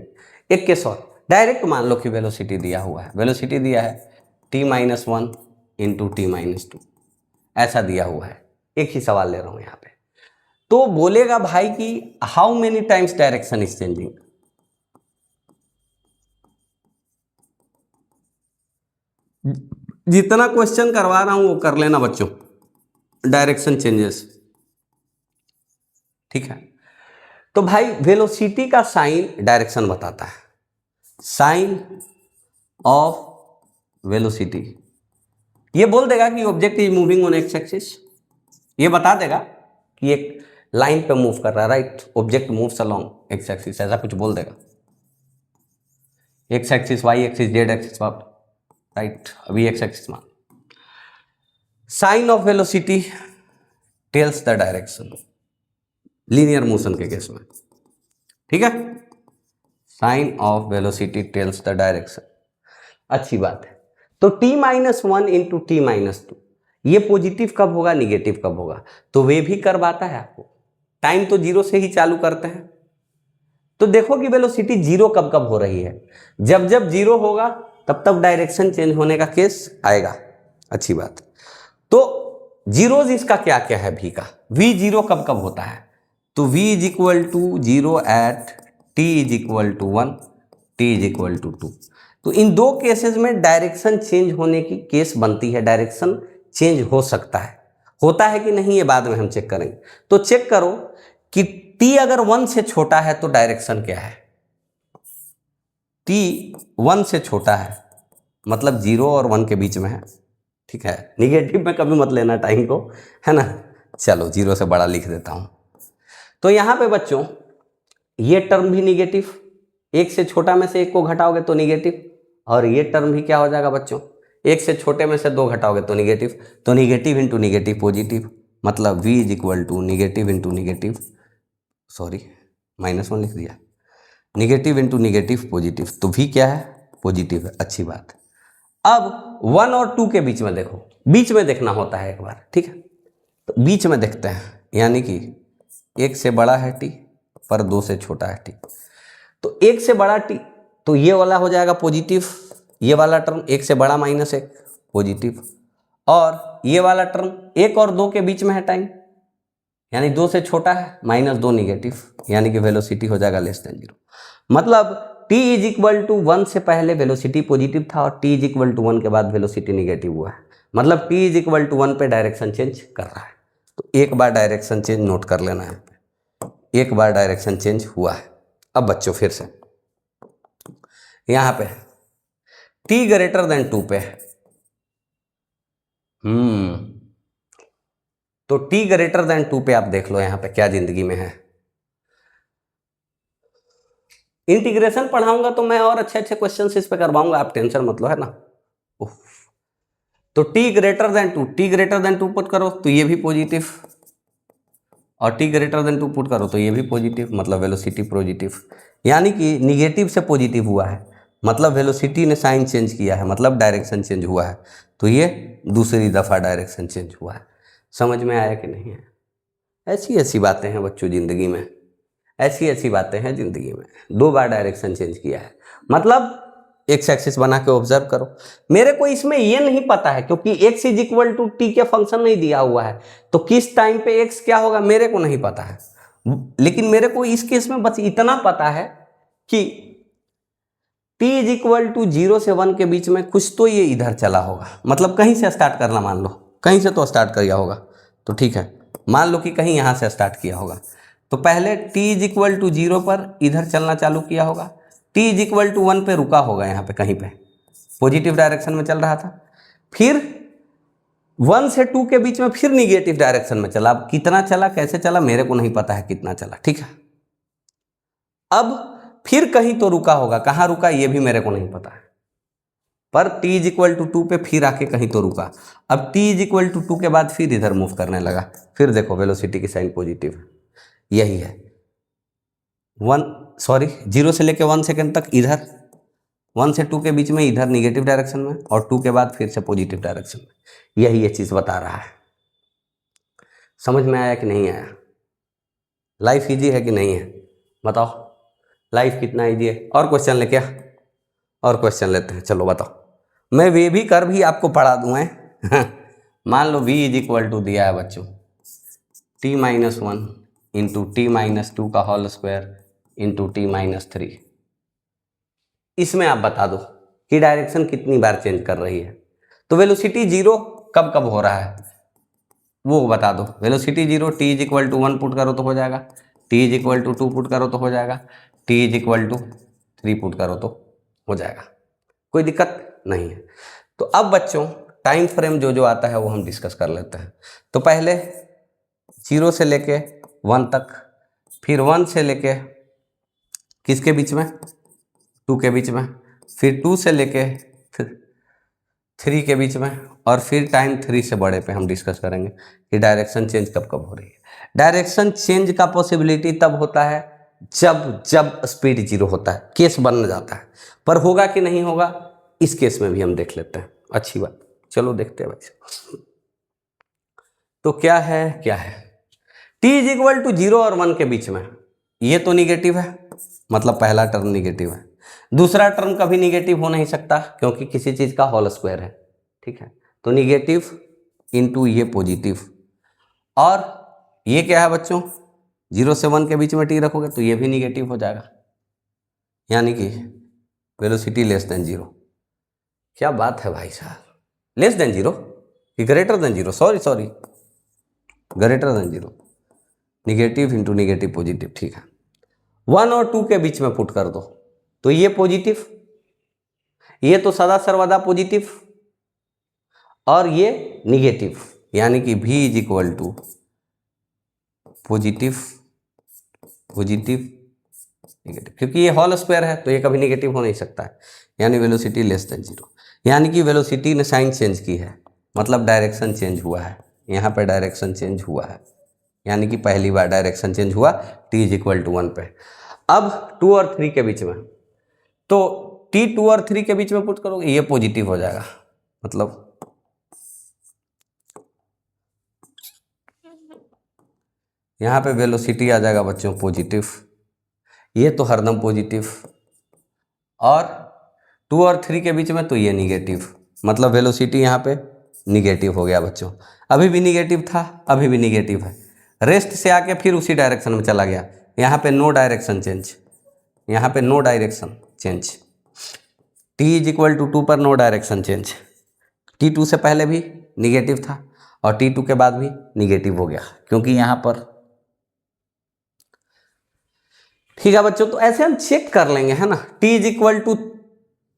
एक केस और, डायरेक्ट मान लो कि वेलोसिटी दिया हुआ है, वेलोसिटी दिया है t - 1 × t - 2, ऐसा दिया हुआ है। एक ही सवाल ले रहा हूँ यहाँ पे, तो बोलेगा भाई कि how many times direction is changing. जितना क्वेश्चन करवा रहा हूं वो कर लेना बच्चों, डायरेक्शन चेंजेस, ठीक है। तो भाई वेलोसिटी का साइन डायरेक्शन बताता है, साइन ऑफ वेलोसिटी ये बोल देगा कि object is moving on x axis, ये बता देगा कि एक लाइन पे मूव कर रहा है, right, object moves along X axis, ऐसा कुछ बोल देगा, X axis, Y axis, Z axis, right, अभी एक्स एक्सिस मान। Sign of velocity tells the direction, linear motion के केस में, ठीक है। Sign of velocity tells the direction, अच्छी बात है। तो t - 1 × t - 2 ये पॉजिटिव कब होगा, निगेटिव कब होगा, तो वे भी करवाता है आपको। टाइम तो 0 से ही चालू करते हैं, तो देखो कि वेलोसिटी 0 कब कब हो रही है, जब जब 0 होगा तब तब डायरेक्शन चेंज होने का केस आएगा, अच्छी बात। तो जीरोज इसका क्या क्या है, v का, v 0 कब कब होता है, तो v = 0 एट t = 1, t = 2। तो इन दो केसेस में डायरेक्शन चेंज होने की केस बनती है, डायरेक्शन चेंज हो सकता है, होता है कि नहीं ये बाद में हम चेक करेंगे। तो चेक करो कि t अगर 1 से छोटा है तो डायरेक्शन क्या है, t 1 से छोटा है मतलब 0 और 1 के बीच में है, ठीक है। निगेटिव में कभी मत लेना टाइम को, है ना। चलो 0 से बड़ा लिख देता हूं। तो यहां पे बच्चों ये टर्म भी निगेटिव, 1 से छोटा में से 1 को घटाओगे तो निगेटिव, और ये टर्म भी क्या हो जाएगा बच्चों, 1 से छोटे में से 2 घटाओगे तो निगेटिव, तो निगेटिव इंटू निगेटिव पॉजिटिव, मतलब v = negative into negative, sorry -1 लिख दिया, निगेटिव इंटू निगेटिव पॉजिटिव, तो v क्या है, पॉजिटिव है, अच्छी बात। अब 1 और 2 के बीच में देखो, बीच में देखना होता है एक बार, ठीक है। तो बीच में देखते हैं, यानी कि 1 से बड़ा है t पर 2 से छोटा है t, तो 1 से बड़ा t, तो ये वाला हो जाएगा पॉजिटिव, ये वाला टर्म 1 से बड़ा -1 पॉजिटिव, और ये वाला टर्म 1 और 2 के बीच में है टाइम, यानी 2 से छोटा है -2 निगेटिव, यानी कि वेलोसिटी हो जाएगा <0। मतलब t इज इक्वल टू 1 से पहले वेलोसिटी पॉजिटिव था और t इज इक्वल टू 1 के बाद वेलोसिटी निगेटिव हुआ है, मतलब t इज इक्वल टू 1 पे डायरेक्शन चेंज कर रहा है। तो एक बार डायरेक्शन चेंज नोट कर लेना है, एक बार डायरेक्शन चेंज हुआ है। अब बच्चों फिर से यहां पे t ग्रेटर देन 2 पे तो t ग्रेटर देन 2 पे आप देख लो यहां पे क्या जिंदगी में है। इंटीग्रेशन पढ़ाऊंगा तो मैं और अच्छे अच्छे क्वेश्चन इस पे करवाऊंगा, आप टेंशन मत लो, है ना। तो t greater than 2, t greater than 2 put करो तो ये भी पॉजिटिव, और t ग्रेटर देन 2 पुट करो तो ये भी पॉजिटिव, मतलब वेलोसिटी पॉजिटिव, यानी कि निगेटिव से पॉजिटिव हुआ है, मतलब वेलोसिटी ने साइन चेंज किया है, मतलब डायरेक्शन चेंज हुआ है। तो ये दूसरी दफ़ा डायरेक्शन चेंज हुआ है। समझ में आया कि नहीं है? ऐसी ऐसी बातें हैं बच्चों ज़िंदगी में, ऐसी ऐसी बातें हैं ज़िंदगी में। 2 बार डायरेक्शन चेंज किया है, मतलब एक्स एक्सिस बना के ऑब्जर्व करो। मेरे को इसमें ये नहीं पता है क्योंकि x is equal to T के फंक्शन नहीं दिया हुआ है, तो किस टाइम पे x क्या होगा मेरे को नहीं पता है। लेकिन मेरे को इस केस में बस इतना पता है कि t इज इक्वल टू 0 से 1 के बीच में कुछ तो ये इधर चला होगा, मतलब कहीं से स्टार्ट करना, मान लो कहीं से तो स्टार्ट किया होगा, तो ठीक है, मान लो कि कहीं यहाँ से स्टार्ट किया होगा। तो पहले t इज इक्वल टू 0 पर इधर चलना चालू किया होगा, t इज इक्वल टू 1 पे रुका होगा, यहाँ पे कहीं पे पॉजिटिव डायरेक्शन में चल रहा था, फिर 1 से 2 के बीच में फिर निगेटिव डायरेक्शन में चला। अब कितना चला कैसे चला मेरे को नहीं पता है कितना चला, ठीक है। अब फिर कहीं तो रुका होगा, कहाँ रुका ये भी मेरे को नहीं पता है, पर t इज इक्वल टू 2 पे फिर आके कहीं तो रुका। अब t इज इक्वल टू 2 के बाद फिर इधर मूव करने लगा, फिर देखो वेलोसिटी की साइन पॉजिटिव है, यही है 0 से लेके 1 सेकेंड तक इधर, 1 से 2 के बीच में इधर निगेटिव डायरेक्शन में, और 2 के बाद फिर से पॉजिटिव डायरेक्शन में, यही ये चीज़ बता रहा है। समझ में आया कि नहीं आया? लाइफ इजी है कि नहीं है बताओ? लाइफ कितना इजी है? और क्वेश्चन ले क्या? और क्वेश्चन लेते हैं, चलो बताओ। मैं वे भी कर भी आपको पढ़ा दूँ है। मान लो v इज इक्वल टू दिया है बच्चों t-1 इंटू t-2 का होल स्क्वायर इंटू t-3। इसमें आप बता दो कि डायरेक्शन कितनी बार चेंज कर रही है। तो वेलोसिटी 0 कब कब हो रहा है वो बता दो। Velocity 0 t is equal to 1 put करो तो हो जाएगा, t is equal to 2 put करो तो हो जाएगा, t is equal to 3 put करो तो हो जाएगा, कोई दिक्कत नहीं है। तो अब बच्चों टाइम फ्रेम जो जो आता है वो हम डिस्कस कर लेते हैं। तो पहले 0 से लेके 1 तक, फिर 1 से लेके किसके बीच में 2 के बीच में, फिर 2 से लेके 3 के बीच में, और फिर टाइम 3 से बड़े पे हम डिस्कस करेंगे कि डायरेक्शन चेंज कब कब हो रही है। डायरेक्शन चेंज का पॉसिबिलिटी तब होता है जब जब स्पीड 0 होता है, केस बन जाता है, पर होगा कि नहीं होगा इस केस में भी हम देख लेते हैं। अच्छी बात, चलो देखते हैं भाई। तो क्या है t इज इक्वल टू 0 और 1 के बीच में, ये तो निगेटिव है, मतलब पहला टर्म निगेटिव है, दूसरा टर्म कभी निगेटिव हो नहीं सकता क्योंकि किसी चीज का होल स्क्वायर है, ठीक है। तो निगेटिव इंटू ये पॉजिटिव, और ये क्या है बच्चों 0 से 1 के बीच में t रखोगे तो ये भी निगेटिव हो जाएगा, यानी कि वेलोसिटी लेस देन 0। क्या बात है भाई साहब, लेस देन 0 कि greater than 0? Sorry greater than 0, negative into negative positive, ठीक है। 1 और 2 के बीच में पुट कर दो तो ये पॉजिटिव, ये तो सदा सर्वदा पॉजिटिव, और ये निगेटिव, यानी कि v is equal to positive negative, क्योंकि ये होल स्क्वायर है तो ये कभी निगेटिव हो नहीं सकता है, यानी वेलोसिटी लेस देन 0, यानी कि वेलोसिटी ने साइन चेंज की है, मतलब डायरेक्शन चेंज हुआ है, यहाँ पर डायरेक्शन चेंज हुआ है, यानी कि पहली बार डायरेक्शन चेंज हुआ t इज इक्वल टू 1 पे। अब 2 और 3 के बीच में, तो t 2 और 3 के बीच में पुट करोगे ये पॉजिटिव हो जाएगा, मतलब यहाँ पे वेलोसिटी आ जाएगा बच्चों पॉजिटिव, ये तो हरदम पॉजिटिव, और 2 और 3 के बीच में तो ये निगेटिव, मतलब वेलोसिटी यहाँ पे निगेटिव हो गया बच्चों, अभी भी निगेटिव था अभी भी निगेटिव है, रेस्ट से आके फिर उसी डायरेक्शन में चला गया, यहाँ पे नो डायरेक्शन चेंज, यहाँ पे no direction, change. t is equal to 2 पर नो डायरेक्शन चेंज। t2 से पहले भी निगेटिव था और t2 के बाद भी निगेटिव हो गया, क्योंकि यहां पर, ठीक है बच्चों। तो ऐसे हम चेक कर लेंगे, है ना। t इज इक्वल टू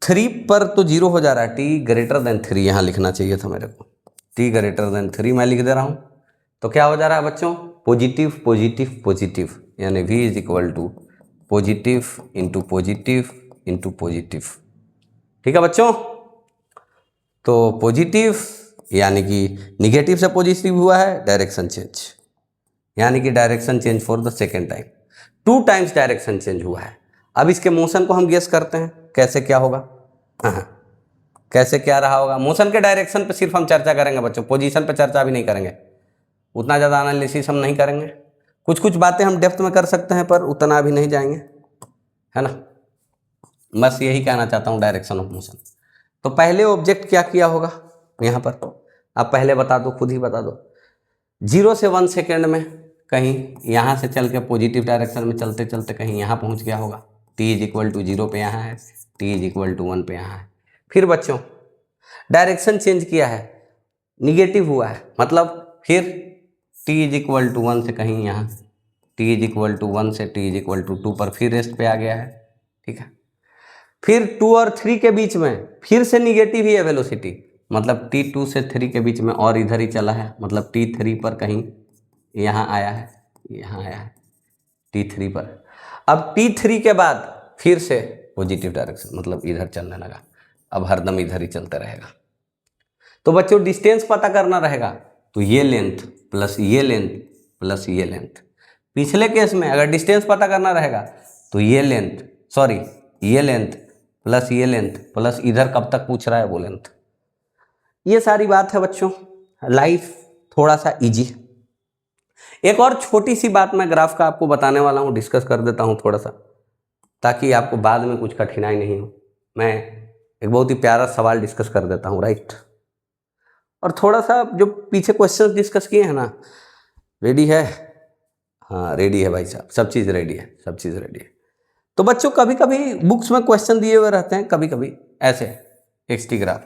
3 पर तो 0 हो जा रहा है, t ग्रेटर देन 3 यहां लिखना चाहिए था मेरे को, t ग्रेटर देन 3 मैं लिख दे रहा हूं। तो क्या हो जा रहा है बच्चों, पॉजिटिव पॉजिटिव पॉजिटिव, यानी v is equal to positive into positive into positive. ठीक है बच्चों, तो पॉजिटिव यानी कि निगेटिव से पॉजिटिव हुआ है, डायरेक्शन चेंज, यानी कि direction change for the second time, 2 times direction change हुआ है। अब इसके मोशन को हम गेस करते हैं, कैसे क्या होगा। हाँ, कैसे क्या रहा होगा। मोशन के डायरेक्शन पे सिर्फ हम चर्चा करेंगे बच्चों, पोजीशन पे चर्चा भी नहीं करेंगे, उतना ज़्यादा एनालिसिस हम नहीं करेंगे। कुछ कुछ बातें हम डेप्थ में कर सकते हैं पर उतना भी नहीं जाएंगे, है ना। बस यही कहना चाहता हूँ, डायरेक्शन ऑफ मोशन। तो पहले ऑब्जेक्ट क्या किया होगा यहाँ पर, आप पहले बता दो, खुद ही बता दो। 0 से 1 सेकेंड में कहीं यहाँ से चल के पॉजिटिव डायरेक्शन में चलते चलते कहीं यहाँ पहुँच गया होगा। t इज इक्वल टू 0 पे यहाँ है, t इज इक्वल टू 1 पे यहाँ है। फिर बच्चों डायरेक्शन चेंज किया है, निगेटिव हुआ है, मतलब फिर t इज इक्वल टू 1 से कहीं यहाँ, t इज इक्वल टू 1 से t इज इक्वल टू 2 पर फिर रेस्ट पे आ गया है। ठीक है, फिर 2 और 3 के बीच में फिर से निगेटिव ही है वेलोसिटी, मतलब t2 से 3 के बीच में और इधर ही चला है, मतलब t3 पर कहीं यहाँ आया है, यहाँ आया है t3 पर। अब t3 के बाद फिर से पॉजिटिव डायरेक्शन, मतलब इधर चलने लगा, अब हरदम इधर ही चलता रहेगा। तो बच्चों डिस्टेंस पता करना रहेगा, तो ये लेंथ प्लस ये लेंथ प्लस ये लेंथ। पिछले केस में अगर डिस्टेंस पता करना रहेगा तो ये लेंथ, सॉरी ये लेंथ प्लस ये लेंथ प्लस इधर कब तक पूछ रहा है वो लेंथ। ये सारी बात है बच्चों, लाइफ थोड़ा सा इजी। एक और छोटी सी बात मैं ग्राफ का आपको बताने वाला हूँ, डिस्कस कर देता हूँ थोड़ा सा, ताकि आपको बाद में कुछ कठिनाई नहीं हो। मैं एक बहुत ही प्यारा सवाल डिस्कस कर देता हूँ, राइट। और थोड़ा सा जो पीछे क्वेश्चन डिस्कस किए हैं ना, रेडी है? हाँ रेडी है भाई साहब, सब चीज़ रेडी है, सब चीज़ रेडी है। तो बच्चों कभी कभी बुक्स में क्वेश्चन दिए हुए रहते हैं, कभी कभी ऐसे एक्सटी ग्राफ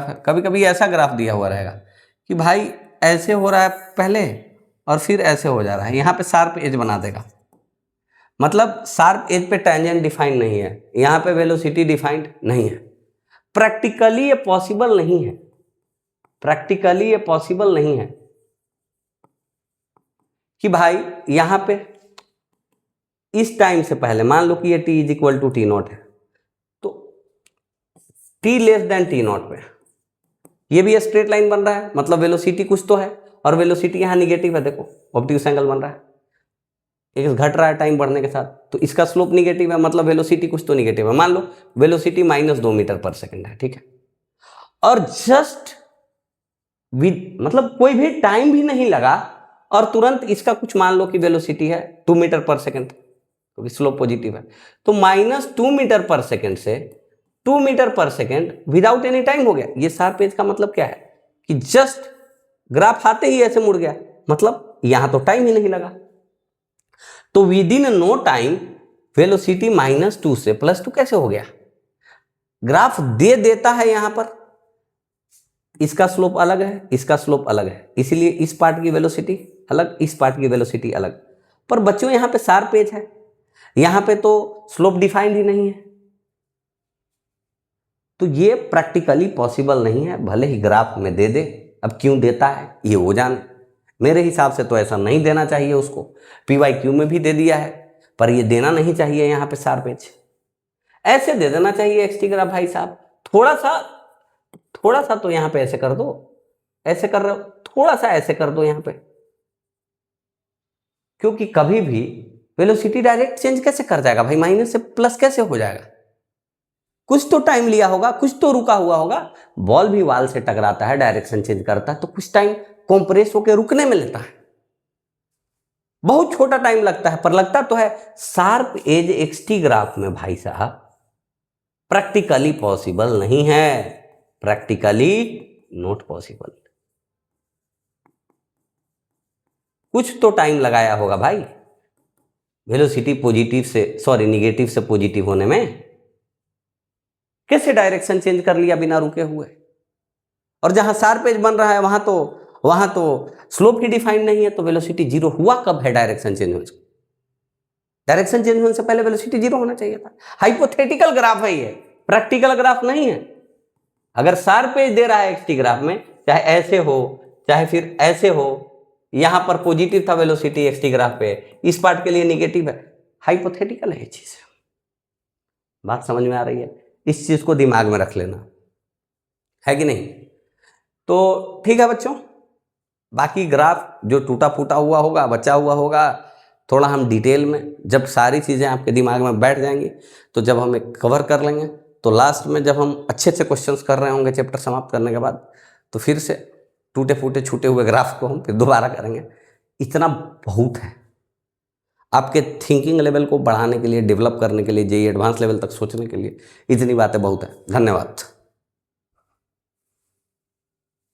है, कभी कभी ऐसा ग्राफ दिया हुआ रहेगा कि भाई ऐसे हो रहा है पहले और फिर ऐसे हो जा रहा है, यहाँ पे शार्प एज बना देगा, मतलब शार्प एज पे टेंजेंट डिफाइंड नहीं है, यहाँ पे वेलोसिटी डिफाइंड नहीं है। प्रैक्टिकली ये पॉसिबल नहीं है, प्रैक्टिकली ये पॉसिबल नहीं है कि भाई यहाँ पे इस टाइम से पहले मान लो कि ये t is equal to T not है, तो t less than T not पे ये भी स्ट्रेट लाइन बन रहा है, मतलब वेलोसिटी कुछ तो है, और वेलोसिटी यहाँ निगेटिव है, देखो ऑब्ट्यूज एंगल बन रहा है, एक घट रहा है टाइम बढ़ने के साथ, तो इसका स्लोप निगेटिव है, मतलब वेलोसिटी कुछ तो निगेटिव है। मान लो वेलोसिटी -2 मीटर पर सेकेंड है, ठीक है, और जस्ट मतलब कोई भी टाइम भी नहीं लगा और तुरंत इसका कुछ मान लो कि वेलोसिटी है 2 मीटर पर सेकेंड, क्योंकि स्लोप पॉजिटिव है, तो -2 मीटर पर सेकेंड से 2 मीटर पर सेकेंड विदाउट एनी टाइम हो गया। ये शार्प एज का मतलब क्या है कि जस्ट ग्राफ आते ही ऐसे मुड़ गया, मतलब यहां तो टाइम ही नहीं लगा। तो within no time velocity -2 से +2 कैसे हो गया? ग्राफ दे देता है यहां पर, इसका स्लोप अलग है, इसका स्लोप अलग है, इसलिए इस पार्ट की वेलोसिटी अलग, इस पार्ट की वेलोसिटी अलग। पर बच्चों यहां पे शार्प एज है, यहां पे तो स्लोप डिफाइंड ही नहीं है, तो ये प्रैक्टिकली पॉसिबल नहीं है, भले ही ग्राफ में दे दे। अब क्यों देता है ये वो जाने, मेरे हिसाब से तो ऐसा नहीं देना चाहिए उसको। PYQ में भी दे दिया है, पर ये देना नहीं चाहिए यहाँ पे शार्प एज, ऐसे दे देना चाहिए एक्सटी ग्राफ भाई साहब। थोड़ा सा तो यहाँ पे ऐसे कर दो, ऐसे कर रहे हो, थोड़ा सा ऐसे कर दो यहाँ पे, क्योंकि कभी भी वेलोसिटी डायरेक्ट चेंज कैसे कर जाएगा भाई, माइनस से प्लस कैसे हो जाएगा? कुछ तो टाइम लिया होगा, कुछ तो रुका हुआ होगा। बॉल भी वॉल से टकराता है, डायरेक्शन चेंज करता है, तो कुछ टाइम कंप्रेस होकर रुकने में लेता है, बहुत छोटा टाइम लगता है, पर लगता तो है। शार्प एज एक्सटी ग्राफ में भाई साहब प्रैक्टिकली पॉसिबल नहीं है, प्रैक्टिकली नॉट पॉसिबल। कुछ तो टाइम लगाया होगा भाई, वेलोसिटी पॉजिटिव से सॉरी निगेटिव से पॉजिटिव होने में कैसे डायरेक्शन चेंज कर लिया बिना रुके हुए। और जहां शार्प एज बन रहा है वहां तो स्लोप ही डिफाइन नहीं है, तो वेलोसिटी जीरो हुआ कब है डायरेक्शन चेंज होने से? डायरेक्शन चेंज होने से पहले वेलोसिटी जीरो होना चाहिए था। हाइपोथेटिकल ग्राफ है ये, प्रैक्टिकल ग्राफ नहीं है। अगर शार्प एज दे रहा है एक्सटी ग्राफ में, चाहे ऐसे हो चाहे फिर ऐसे हो, यहां पर पॉजिटिव था वेलोसिटी एक्सटी ग्राफ पे, इस पार्ट के लिए निगेटिव है, हाइपोथेटिकल है ये चीज। बात समझ में आ रही है? इस चीज को दिमाग में रख लेना है कि नहीं। तो ठीक है बच्चों, बाकी ग्राफ जो टूटा फूटा हुआ होगा, बचा हुआ होगा, थोड़ा हम डिटेल में जब सारी चीज़ें आपके दिमाग में बैठ जाएंगी तो जब हम एक कवर कर लेंगे, तो लास्ट में जब हम अच्छे अच्छे क्वेश्चंस कर रहे होंगे चैप्टर समाप्त करने के बाद, तो फिर से टूटे फूटे छूटे हुए ग्राफ को हम फिर दोबारा करेंगे। इतना बहुत है आपके थिंकिंग लेवल को बढ़ाने के लिए, डेवलप करने के लिए, जेईई एडवांस लेवल तक सोचने के लिए, इतनी बातें बहुत है। धन्यवाद।